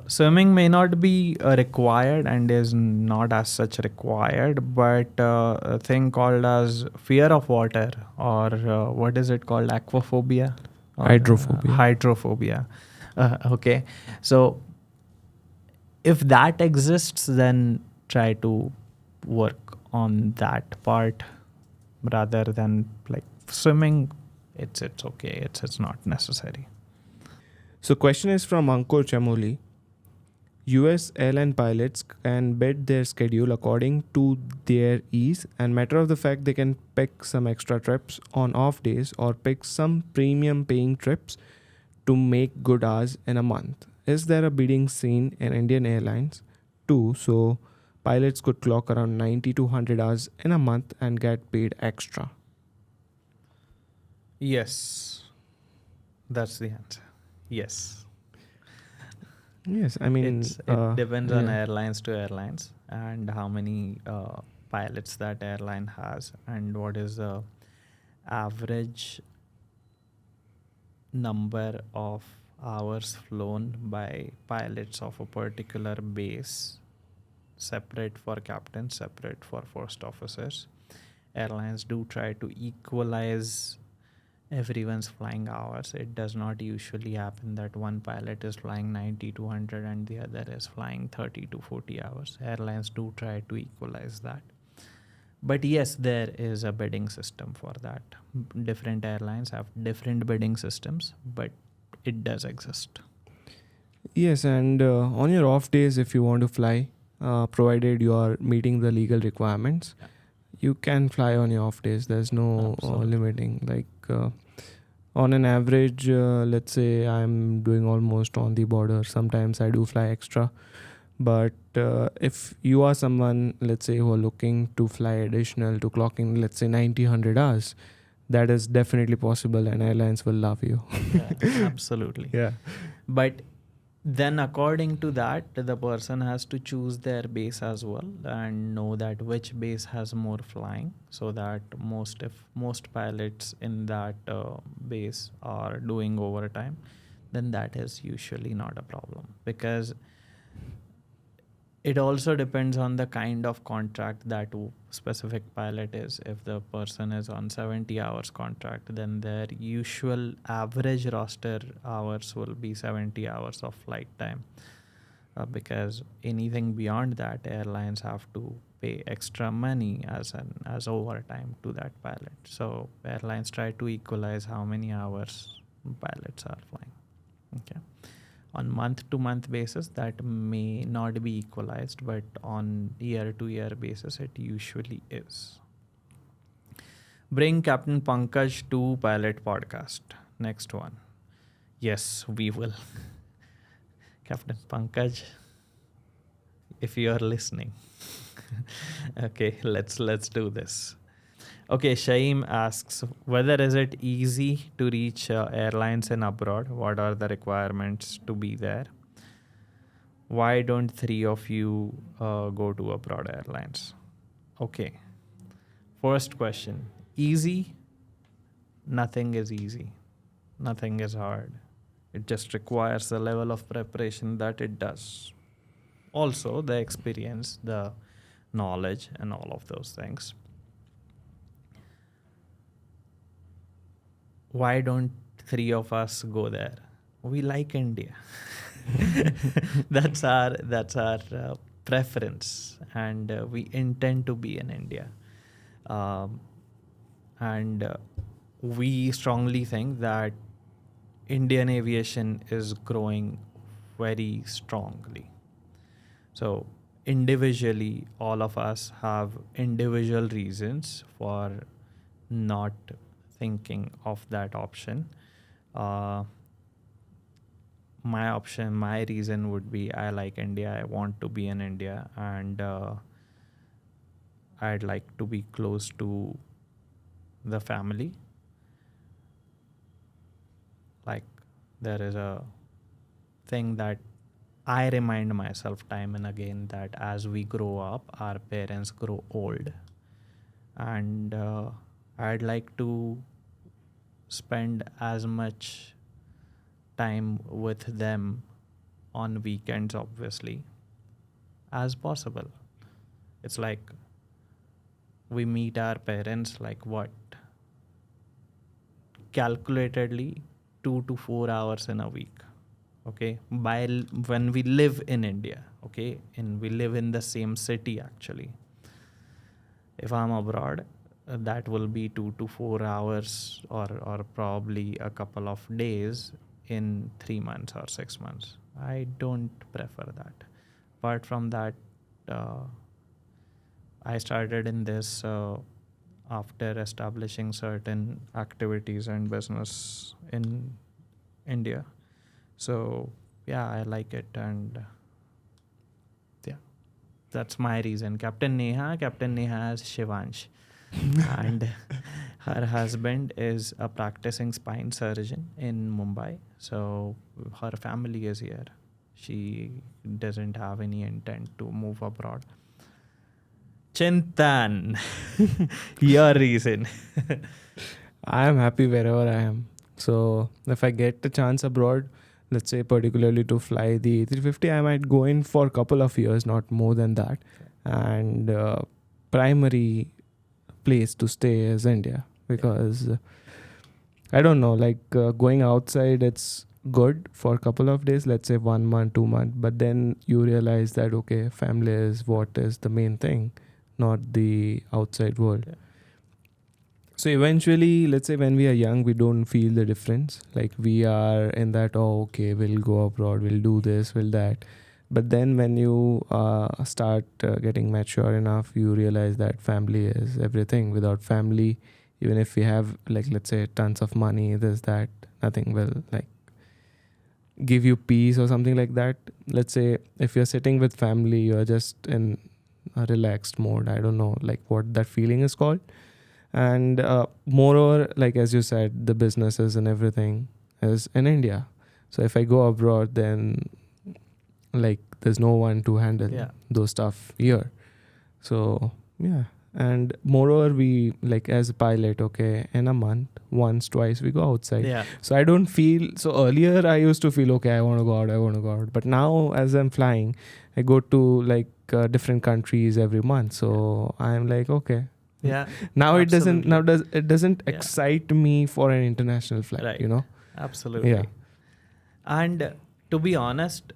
Swimming may not be required and is not as such required, but a thing called as fear of water, or what is it called, aquaphobia? Or, Hydrophobia. Hydrophobia. Okay. So if that exists, then try to work on that part rather than like swimming. It's okay. It's not necessary. So question is from Ankur Chamoli. US airline pilots can bed their schedule according to their ease, and matter of the fact they can pick some extra trips on off days or pick some premium paying trips to make good hours in a month. Is there a bidding scene in Indian Airlines too, so pilots could clock around 90 to 100 hours in a month and get paid extra? Yes, that's the answer. Yes. Yes, I mean it depends on yeah. airlines to airlines and how many pilots that airline has and what is the average number of hours flown by pilots of a particular base, separate for captains, separate for first officers. Airlines do try to equalize everyone's flying hours. It does not usually happen that one pilot is flying 90 to 100 and the other is flying 30 to 40 hours. Airlines do try to equalize that. But yes, there is a bidding system for that. Different airlines have different bidding systems, but it does exist. Yes, and on your off days, if you want to fly, provided you are meeting the legal requirements, you can fly on your off days. There's no limiting. Like on an average, let's say I'm doing almost on the border. Sometimes I do fly extra. But if you are someone, let's say, who are looking to fly additional to clocking, let's say 90, 100 hours, that is definitely possible, and airlines will love you. Yeah, absolutely. Yeah. But then according to that, the person has to choose their base as well and know that which base has more flying, so that if most pilots in that base are doing overtime, then that is usually not a problem, because it also depends on the kind of contract that specific pilot is. If the person is on 70 hours contract, then their usual average roster hours will be 70 hours of flight time. Because anything beyond that, airlines have to pay extra money as overtime to that pilot. So airlines try to equalize how many hours pilots are flying. Okay. On month-to-month basis, that may not be equalized, but on year-to-year basis, it usually is. Bring Captain Pankaj to Pilot Podcast. Next one. Yes, we will. Captain Pankaj, if you are listening. Okay, let's do this. Okay, Shaim asks, whether is it easy to reach airlines in abroad? What are the requirements to be there? Why don't three of you go to abroad airlines? Okay, first question. Easy? Nothing is easy. Nothing is hard. It just requires the level of preparation that it does. Also, the experience, the knowledge, and all of those things. Why don't three of us go there? We like India. That's our preference, and we intend to be in India. And we strongly think that Indian aviation is growing very strongly. So individually, all of us have individual reasons for not thinking of that option. My reason would be I like India, I want to be in India, and I'd like to be close to the family. Like, there is a thing that I remind myself time and again, that as we grow up, our parents grow old. And I'd like to spend as much time with them on weekends, obviously, as possible. It's like we meet our parents like what? Calculatedly 2 to 4 hours in a week. Okay, when we live in India, okay, and we live in the same city actually. If I'm abroad, that will be 2 to 4 hours, or probably a couple of days in 3 months or 6 months. I don't prefer that. Apart from that, I started in this after establishing certain activities and business in India. So yeah, I like it, and yeah, that's my reason. Capt.Neha is Shivansh, and her husband is a practicing spine surgeon in Mumbai. So her family is here. She doesn't have any intent to move abroad. Chintan, your reason. I am happy wherever I am. So if I get the chance abroad, let's say particularly to fly the 350, I might go in for a couple of years, not more than that. And primary place to stay is India, because I don't know, like going outside, it's good for a couple of days, let's say 1 month, 2 months, but then you realize that, okay, family is what is the main thing, not the outside world. Yeah. So eventually, let's say when we are young, we don't feel the difference. Like we are in that, oh, okay, we'll go abroad, we'll do this, we'll that. But then when you start getting mature enough, you realize that family is everything. Without family, even if we have, like, let's say tons of money, this, that, nothing will like give you peace or something like that. Let's say if you're sitting with family, you're just in a relaxed mode. I don't know like what that feeling is called. And moreover, like as you said, the businesses and everything is in India. So if I go abroad, then like there's no one to handle those stuff here. So yeah. And moreover, we like as a pilot, okay, in a month, once, twice we go outside. Yeah. So I don't feel, so earlier I used to feel, okay, I want to go out. But now as I'm flying, I go to like different countries every month. So I'm like, okay. Yeah. Now absolutely. it doesn't excite me for an international flight, Right. you know? Absolutely. Yeah. And to be honest,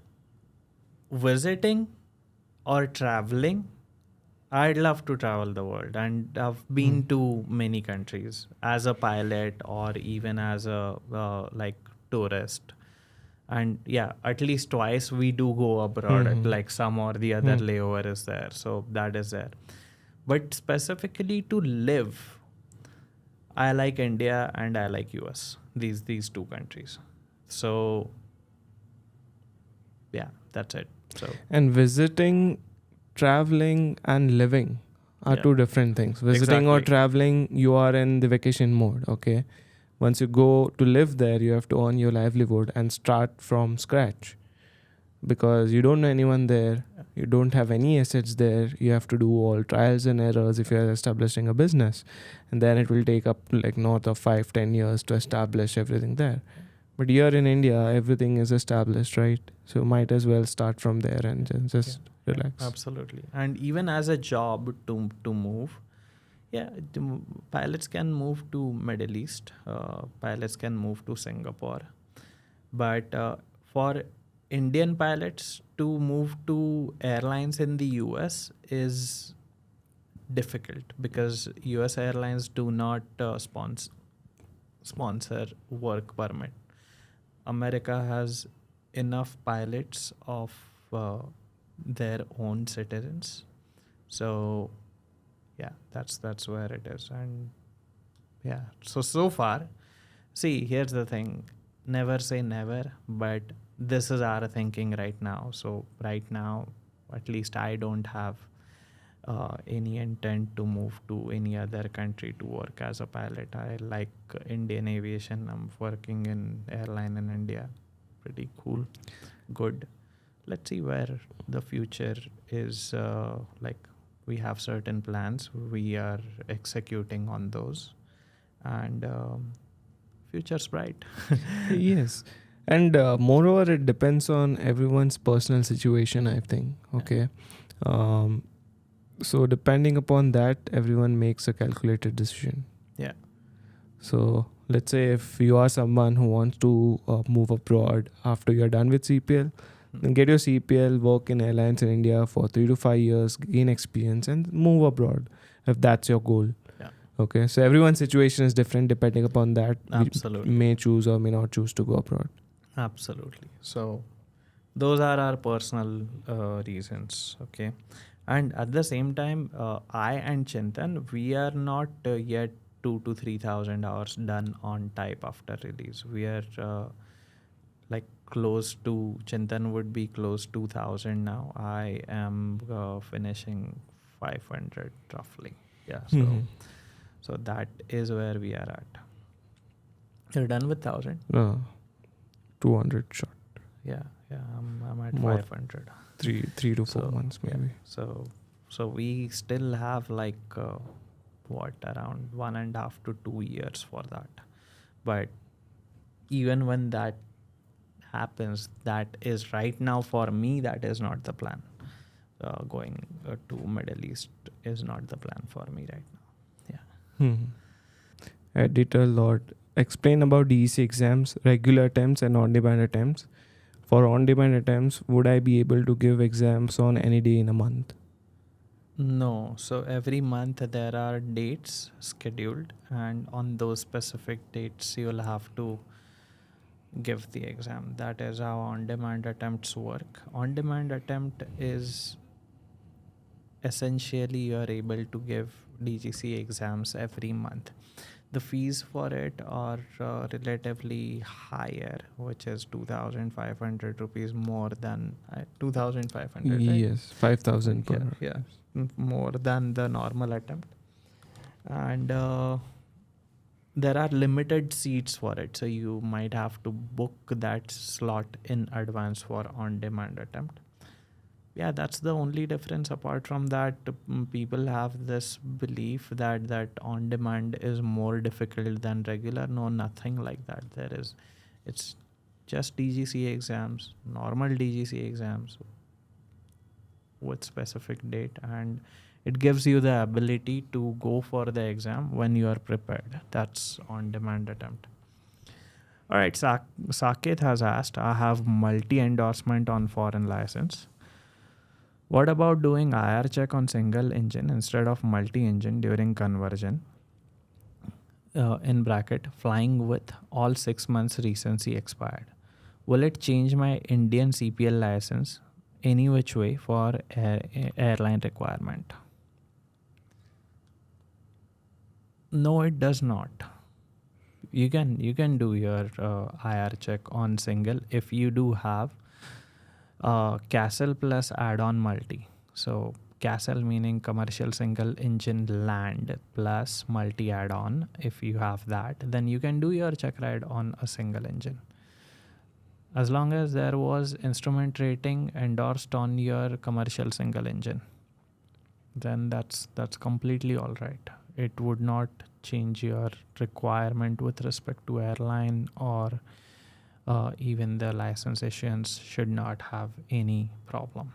visiting or traveling, I'd love to travel the world, and I've been to many countries as a pilot or even as a like tourist. And yeah, at least twice we do go abroad at like some or the other layover is there. So that is there. But specifically to live, I like India and I like US, these two countries. So yeah, that's it. So And visiting, traveling and living are two different things. Visiting or Exactly. traveling, you are in the vacation mode, okay? Once you go to live there, you have to earn your livelihood and start from scratch, because you don't know anyone there, you don't have any assets there, you have to do all trials and errors if you are establishing a business, and then it will take up like north of 5-10 years to establish everything there. But here in India, everything is established, right? So might as well start from there and just relax. Absolutely. And even as a job to move, pilots can move to Middle East, pilots can move to Singapore, but for Indian pilots to move to airlines in the US is difficult, because US airlines do not sponsor work permit. America has enough pilots of their own citizens. So yeah, that's where it is. And yeah, so far, see, here's the thing, never say never, but this is our thinking right now. So right now, at least I don't have any intent to move to any other country to work as a pilot. I like Indian aviation. I'm working in airline in India. Pretty cool, good. Let's see where the future is. We have certain plans. We are executing on those, and future's bright. Yes. And moreover, it depends on everyone's personal situation, I think. Okay. Um, so depending upon that, everyone makes a calculated decision. Yeah. So let's say if you are someone who wants to move abroad after you're done with CPL, then get your CPL, work in airlines in India for 3 to 5 years, gain experience, and move abroad if that's your goal. Yeah. Okay, so everyone's situation is different depending upon that. Absolutely. We may choose or may not choose to go abroad. Absolutely. So those are our personal reasons. Okay. And at the same time, I and Chintan, we are not yet 2 to 3,000 hours done on type after release. We are like close to, Chintan would be close 2,000 now. I am finishing 500 roughly. Yeah. So that is where we are at. You're done with 1,000? 200 short. Yeah. I'm at More. 500. 3 to 4 months maybe. So we still have like around 1.5 to 2 years for that. But even when that happens, that is right now for me, that is not the plan. Going to Middle East is not the plan for me right now. Yeah. Editor Lord, explain about DEC exams, regular attempts and on-demand attempts. For on-demand attempts, would I be able to give exams on any day in a month? No. So every month there are dates scheduled, and on those specific dates you'll have to give the exam. That is how on-demand attempts work. On-demand attempt is essentially you are able to give DGCA exams every month. The fees for it are relatively higher, which is 2,500 rupees more than 2,500. Right? Yes, 5,000 per. Yeah, more than the normal attempt. And there are limited seats for it, so you might have to book that slot in advance for on-demand attempt. Yeah, that's the only difference. Apart from that, people have this belief that on-demand is more difficult than regular. No, nothing like that. It's just DGCA exams, normal DGCA exams with specific date, and it gives you the ability to go for the exam when you are prepared. That's on-demand attempt. All right, Saket has asked, I have multi-endorsement on foreign license. What about doing IR check on single engine instead of multi-engine during conversion? In bracket, flying with all 6 months recency expired. Will it change my Indian CPL license any which way for airline requirement? No, it does not. You can do your IR check on single if you do have Castle plus add-on multi. So Castle meaning commercial single engine land plus multi add-on. If you have that, then you can do your check ride on a single engine. As long as there was instrument rating endorsed on your commercial single engine, then that's completely all right. It would not change your requirement with respect to airline, or even the license issuance should not have any problem.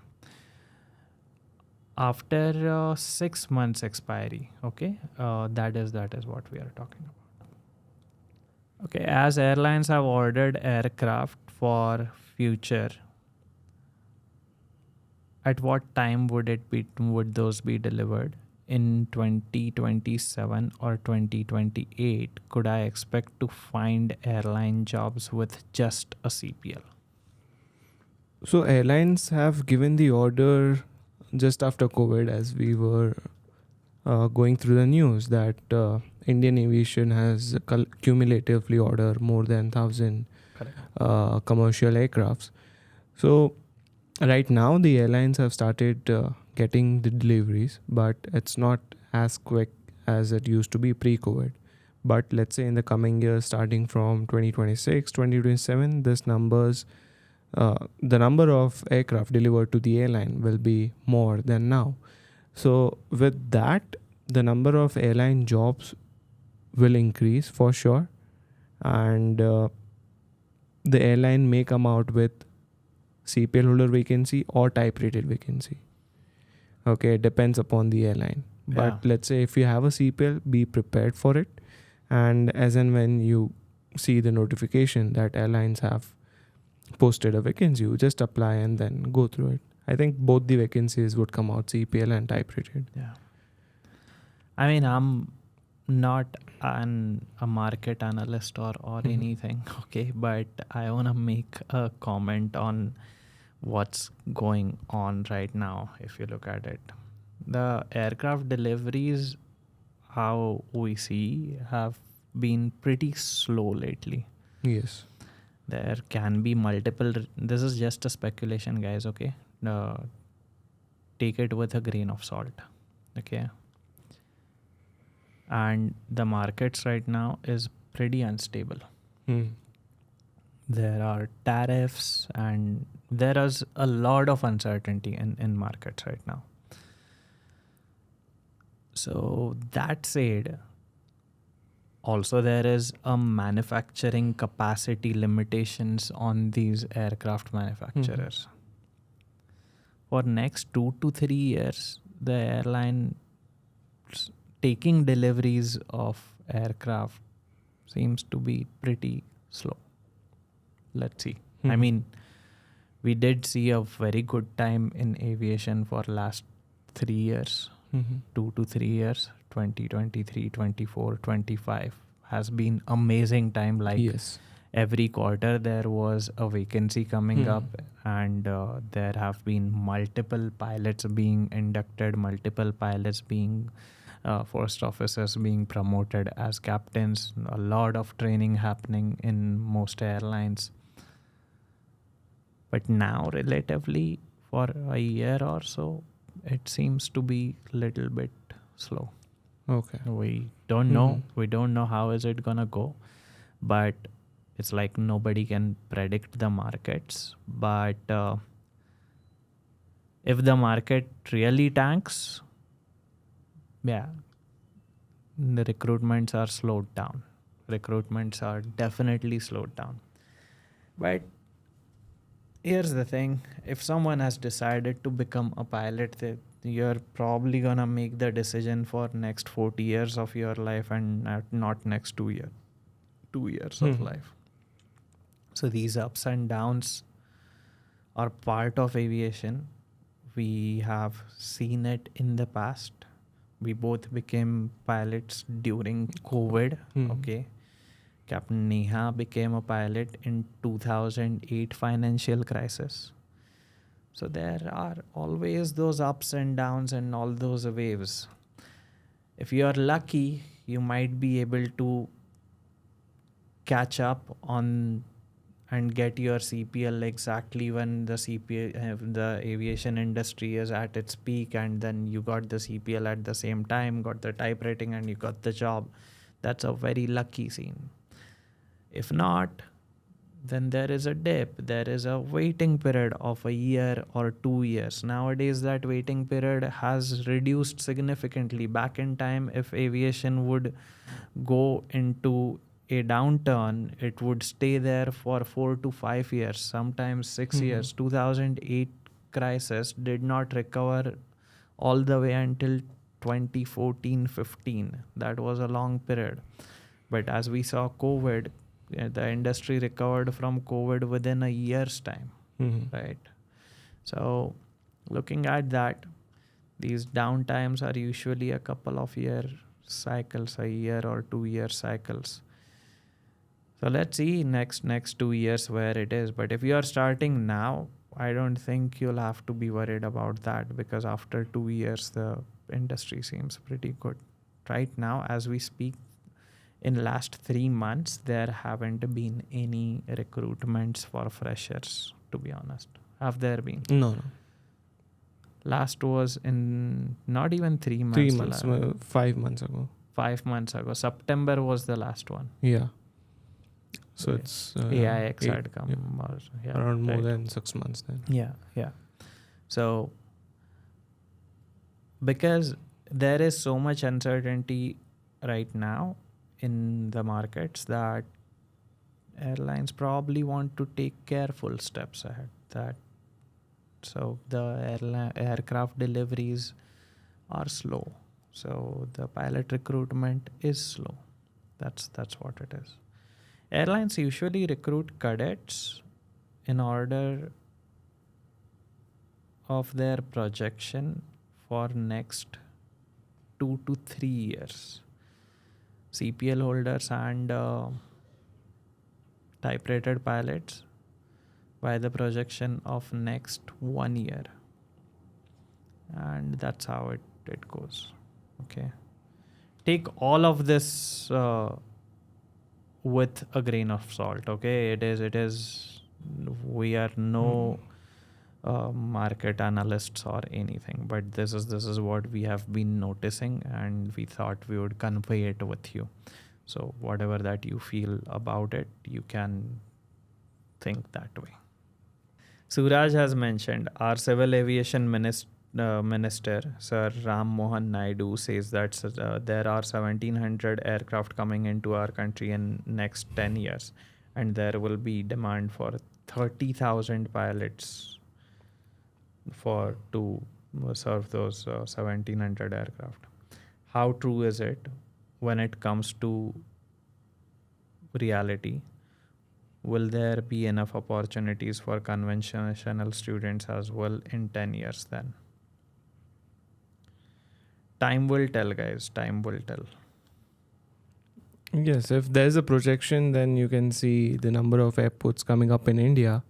After 6 months expiry, okay, that is what we are talking about. Okay, as airlines have ordered aircraft for future, at what time would those be delivered? In 2027 or 2028, could I expect to find airline jobs with just a CPL? So airlines have given the order just after COVID, as we were going through the news, that Indian aviation has cumulatively ordered more than 1,000 commercial aircrafts. So right now the airlines have started getting the deliveries, but it's not as quick as it used to be pre-COVID. But let's say in the coming years, starting from 2026, 2027, the number of aircraft delivered to the airline will be more than now. So with that, the number of airline jobs will increase for sure, and the airline may come out with CPL holder vacancy or type rated vacancy. Okay, it depends upon the airline. But let's say if you have a CPL, be prepared for it. And as and when you see the notification that airlines have posted a vacancy, you just apply and then go through it. I think both the vacancies would come out, CPL and type rated. Yeah. I mean, I'm not a market analyst or anything, okay, but I want to make a comment on what's going on right now. If you look at it, the aircraft deliveries, how we see, have been pretty slow lately. Yes. There can be multiple, this is just a speculation, guys, okay? Take it with a grain of salt, okay? And the markets right now is pretty unstable. There are tariffs and there is a lot of uncertainty in markets right now. So that said, also there is a manufacturing capacity limitations on these aircraft manufacturers. For next 2 to 3 years, the airline taking deliveries of aircraft seems to be pretty slow. Let's see. I mean, we did see a very good time in aviation for last 3 years, 2 to 3 years. 2023, 24, 25 has been amazing time. Like every quarter there was a vacancy coming up, and there have been multiple pilots being inducted, multiple pilots being first officers being promoted as captains, a lot of training happening in most airlines. But now relatively for a year or so, it seems to be a little bit slow. Okay. We don't know. We don't know how is it gonna go, but it's like nobody can predict the markets. But if the market really tanks, the recruitments are slowed down. Recruitments are definitely slowed down. But here's the thing: if someone has decided to become a pilot, you're probably gonna make the decision for next 40 years of your life and not next 2 years of life. So these ups and downs are part of aviation. We have seen it in the past. We both became pilots during COVID. Okay. Capt.Neha became a pilot in 2008 financial crisis. So there are always those ups and downs and all those waves. If you are lucky, you might be able to catch up on and get your CPL exactly when the the aviation industry is at its peak, and then you got the CPL at the same time, got the type rating, and you got the job. That's a very lucky scene. If not, then there is a dip. There is a waiting period of a year or 2 years. Nowadays, that waiting period has reduced significantly. Back in time, if aviation would go into a downturn, it would stay there for 4 to 5 years, sometimes 6 years. 2008 crisis did not recover all the way until 2014-15. That was a long period. But as we saw COVID, the industry recovered from COVID within a year's time, right? So looking at that, these downtimes are usually a couple of year cycles, a year or 2 year cycles. So let's see next 2 years where it is. But if you are starting now, I don't think you'll have to be worried about that, because after 2 years, the industry seems pretty good. Right now, as we speak, in last 3 months, there haven't been any recruitments for freshers, to be honest. Have there been? No. Last was in not even 3 months. 3 months, 5 months ago. 5 months ago. September was the last one. Yeah. So it's AIX had come. yeah. Or, yeah, around more than 6 months then. Yeah. So, because there is so much uncertainty right now in the markets, that airlines probably want to take careful steps ahead. So the aircraft deliveries are slow. So the pilot recruitment is slow. That's what it is. Airlines usually recruit cadets in order of their projection for next 2 to 3 years. CPL holders and type-rated pilots by the projection of next 1 year. And that's how it goes. Okay. Take all of this with a grain of salt. Okay. It is, we are no market analysts or anything, but this is what we have been noticing, and we thought we would convey it with you. So whatever that you feel about it, you can think that way. Suraj has mentioned our civil aviation minister, Sir Ram Mohan Naidu, says that there are 1,700 aircraft coming into our country in next 10 years, and there will be demand for 30,000 pilots to serve those 1,700 aircraft. How true is it when it comes to reality? Will there be enough opportunities for conventional students as well in 10 years then? Time will tell, guys. Time will tell. Yes, if there's a projection, then you can see the number of airports coming up in India.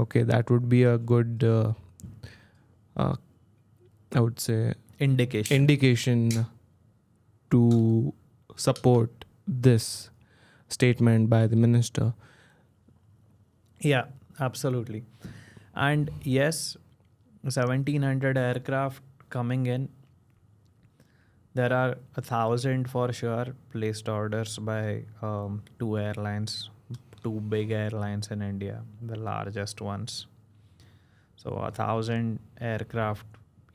Okay, that would be a good, I would say, indication to support this statement by the minister. Yeah, absolutely. And yes, 1,700 aircraft coming in. There are 1,000 for sure placed orders by 2 airlines, 2 big airlines in India, the largest ones. So 1,000 aircraft,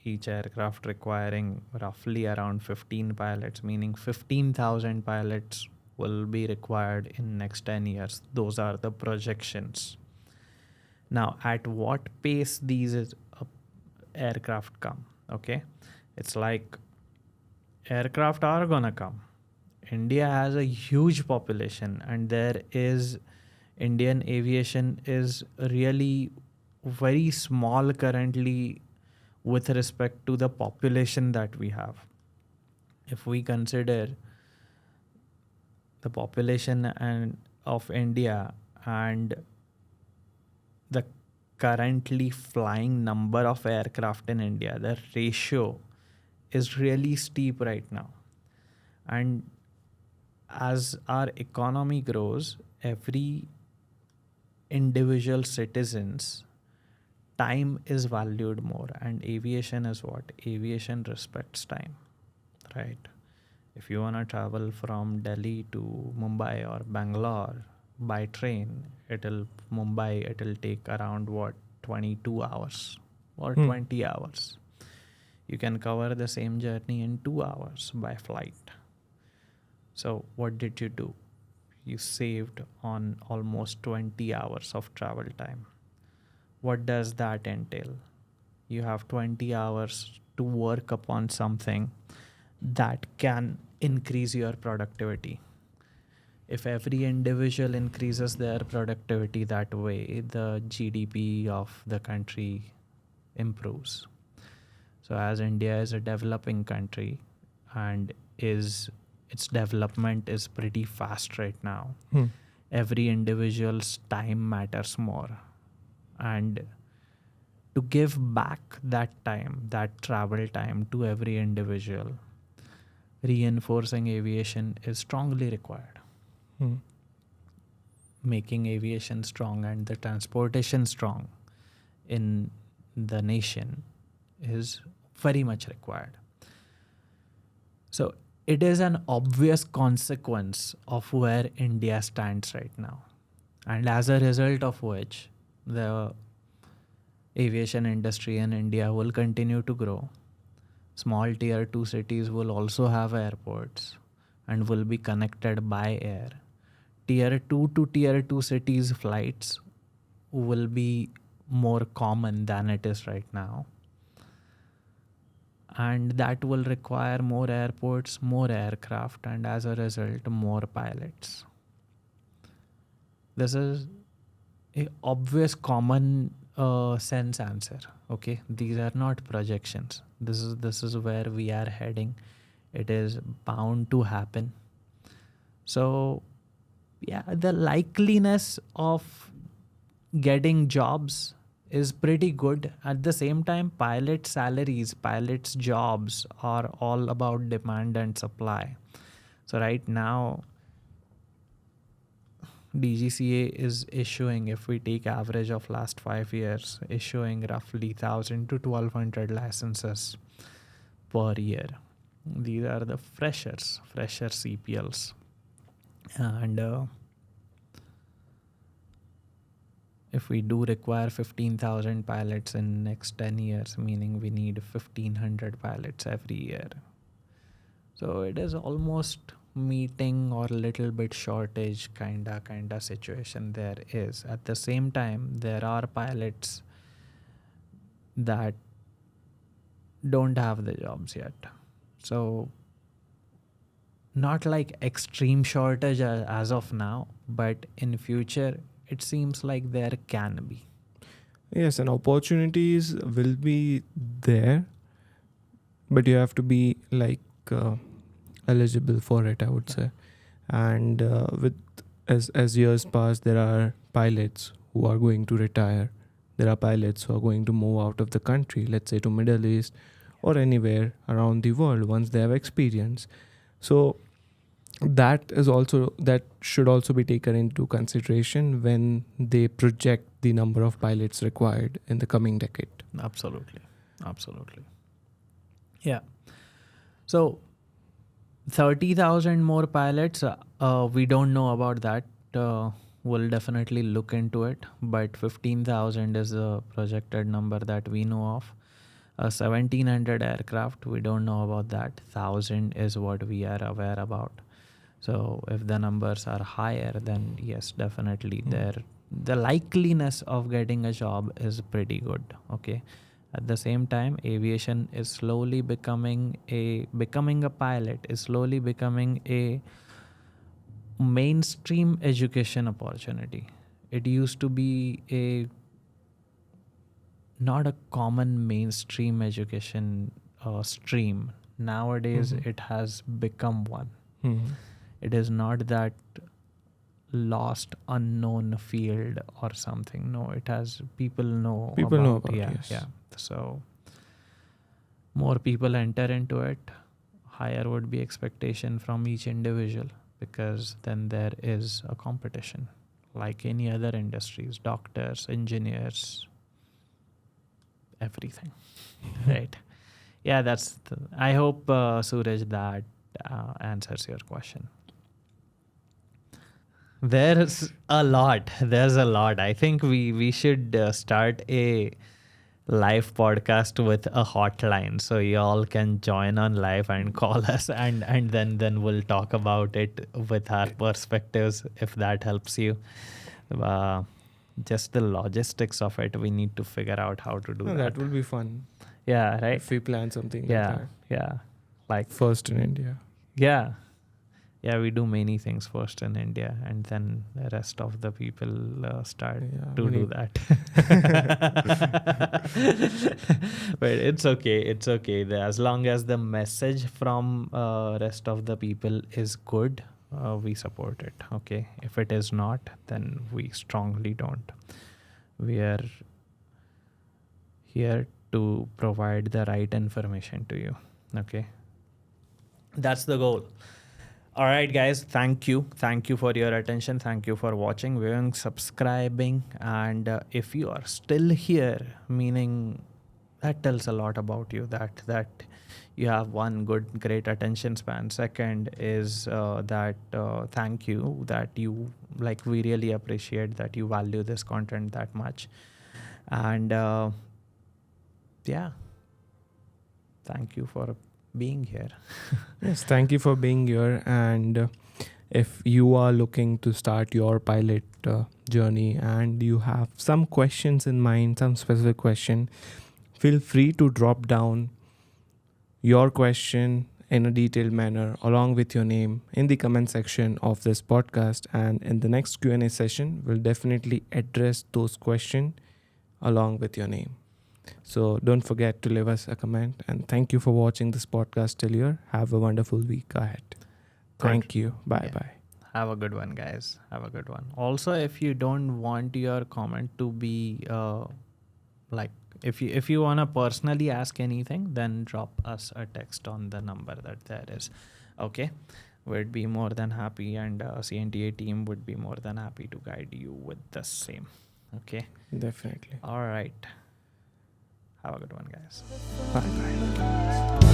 each aircraft requiring roughly around 15 pilots, meaning 15,000 pilots will be required in next 10 years. Those are the projections. Now, at what pace these aircraft come? Okay, it's like aircraft are gonna come. India has a huge population, and Indian aviation is really very small currently with respect to the population that we have. If we consider the population of India and the currently flying number of aircraft in India, the ratio is really steep right now. And as our economy grows, every individual citizen's time is valued more, and aviation is what? Aviation respects time, right? If you want to travel from Delhi to Mumbai or Bangalore by train, it'll take around 22 hours or 20 hours. You can cover the same journey in 2 hours by flight. So what did you do? You saved on almost 20 hours of travel time. What does that entail? You have 20 hours to work upon something that can increase your productivity. If every individual increases their productivity that way, the GDP of the country improves. So as India is a developing country and its development is pretty fast right now, every individual's time matters more. And to give back that time, that travel time to every individual, reinforcing aviation is strongly required. Making aviation strong and the transportation strong in the nation is very much required. So it is an obvious consequence of where India stands right now. And as a result of which, the aviation industry in India will continue to grow. Small tier 2 cities will also have airports and will be connected by air. Tier 2 to tier 2 cities flights will be more common than it is right now. And that will require more airports, more aircraft, and as a result, more pilots. This is an obvious common sense answer. Okay, these are not projections. This is where we are heading. It is bound to happen. So, yeah, the likeliness of getting jobs is pretty good. At the same time, pilot salaries, pilots' jobs are all about demand and supply. So right now, DGCA is issuing, if we take average of last 5 years, issuing roughly 1,000 to 1,200 licenses per year. These are the fresher CPLs. And if we do require 15,000 pilots in next 10 years, meaning we need 1,500 pilots every year. So it is almost meeting or little bit shortage kinda situation there is. At the same time, there are pilots that don't have the jobs yet. So not like extreme shortage as of now, but in future, it seems like there can be. Yes, and opportunities will be there, but you have to be like eligible for it, I would say. And with as years pass, there are pilots who are going to retire. There are pilots who are going to move out of the country, let's say to Middle East or anywhere around the world once they have experience. So that should also be taken into consideration when they project the number of pilots required in the coming decade. Absolutely. Yeah. So 30,000 more pilots, we don't know about that. We'll definitely look into it, but 15,000 is the projected number that we know of. 1,700 aircraft, we don't know about that. 1,000 is what we are aware about. So if the numbers are higher, then yes, definitely the likeliness of getting a job is pretty good. Okay. At the same time, aviation is slowly becoming a pilot is slowly becoming a mainstream education opportunity. It used to be not a common mainstream education stream. Nowadays, it has become one. It is not that lost, unknown field or something. No, it has people know about yes. Yeah. So more people enter into it, higher would be expectation from each individual, because then there is a competition like any other industries, doctors, engineers, everything. Right. Yeah, I hope, Suraj, that answers your question. There's a lot. I think we should start a live podcast with a hotline, so y'all can join on live and call us, and then we'll talk about it with our perspectives, if that helps you. Just the logistics of it, we need to figure out how to do that. That will be fun. Yeah, right. If we plan something like that. Yeah. Like first in India. Yeah. Yeah, we do many things first in India, and then the rest of the people start to do that. But it's okay. As long as the message from rest of the people is good, we support it. Okay. If it is not, then we strongly don't. We are here to provide the right information to you. Okay, that's the goal. All right, guys, thank you for your attention. Thank you for watching, viewing, subscribing. And if you are still here, meaning that tells a lot about you, that you have one great attention span. Second is that thank you, that you, like, we really appreciate that you value this content that much. And yeah, thank you for being here. Yes, thank you for being here. And if you are looking to start your pilot journey and you have some questions in mind, some specific question, feel free to drop down your question in a detailed manner along with your name in the comment section of this podcast, and in the next Q&A session we'll definitely address those questions along with your name. So don't forget to leave us a comment, and thank you for watching this podcast till here. Have a wonderful week ahead. Thank you. Bye. Have a good one, guys. Have a good one. Also, if you don't want your comment to be like, if you want to personally ask anything, then drop us a text on the number that there is. Okay, we'd be more than happy, and CNTAA team would be more than happy to guide you with the same. Okay, Definitely. all right. Have a good one, guys. Bye.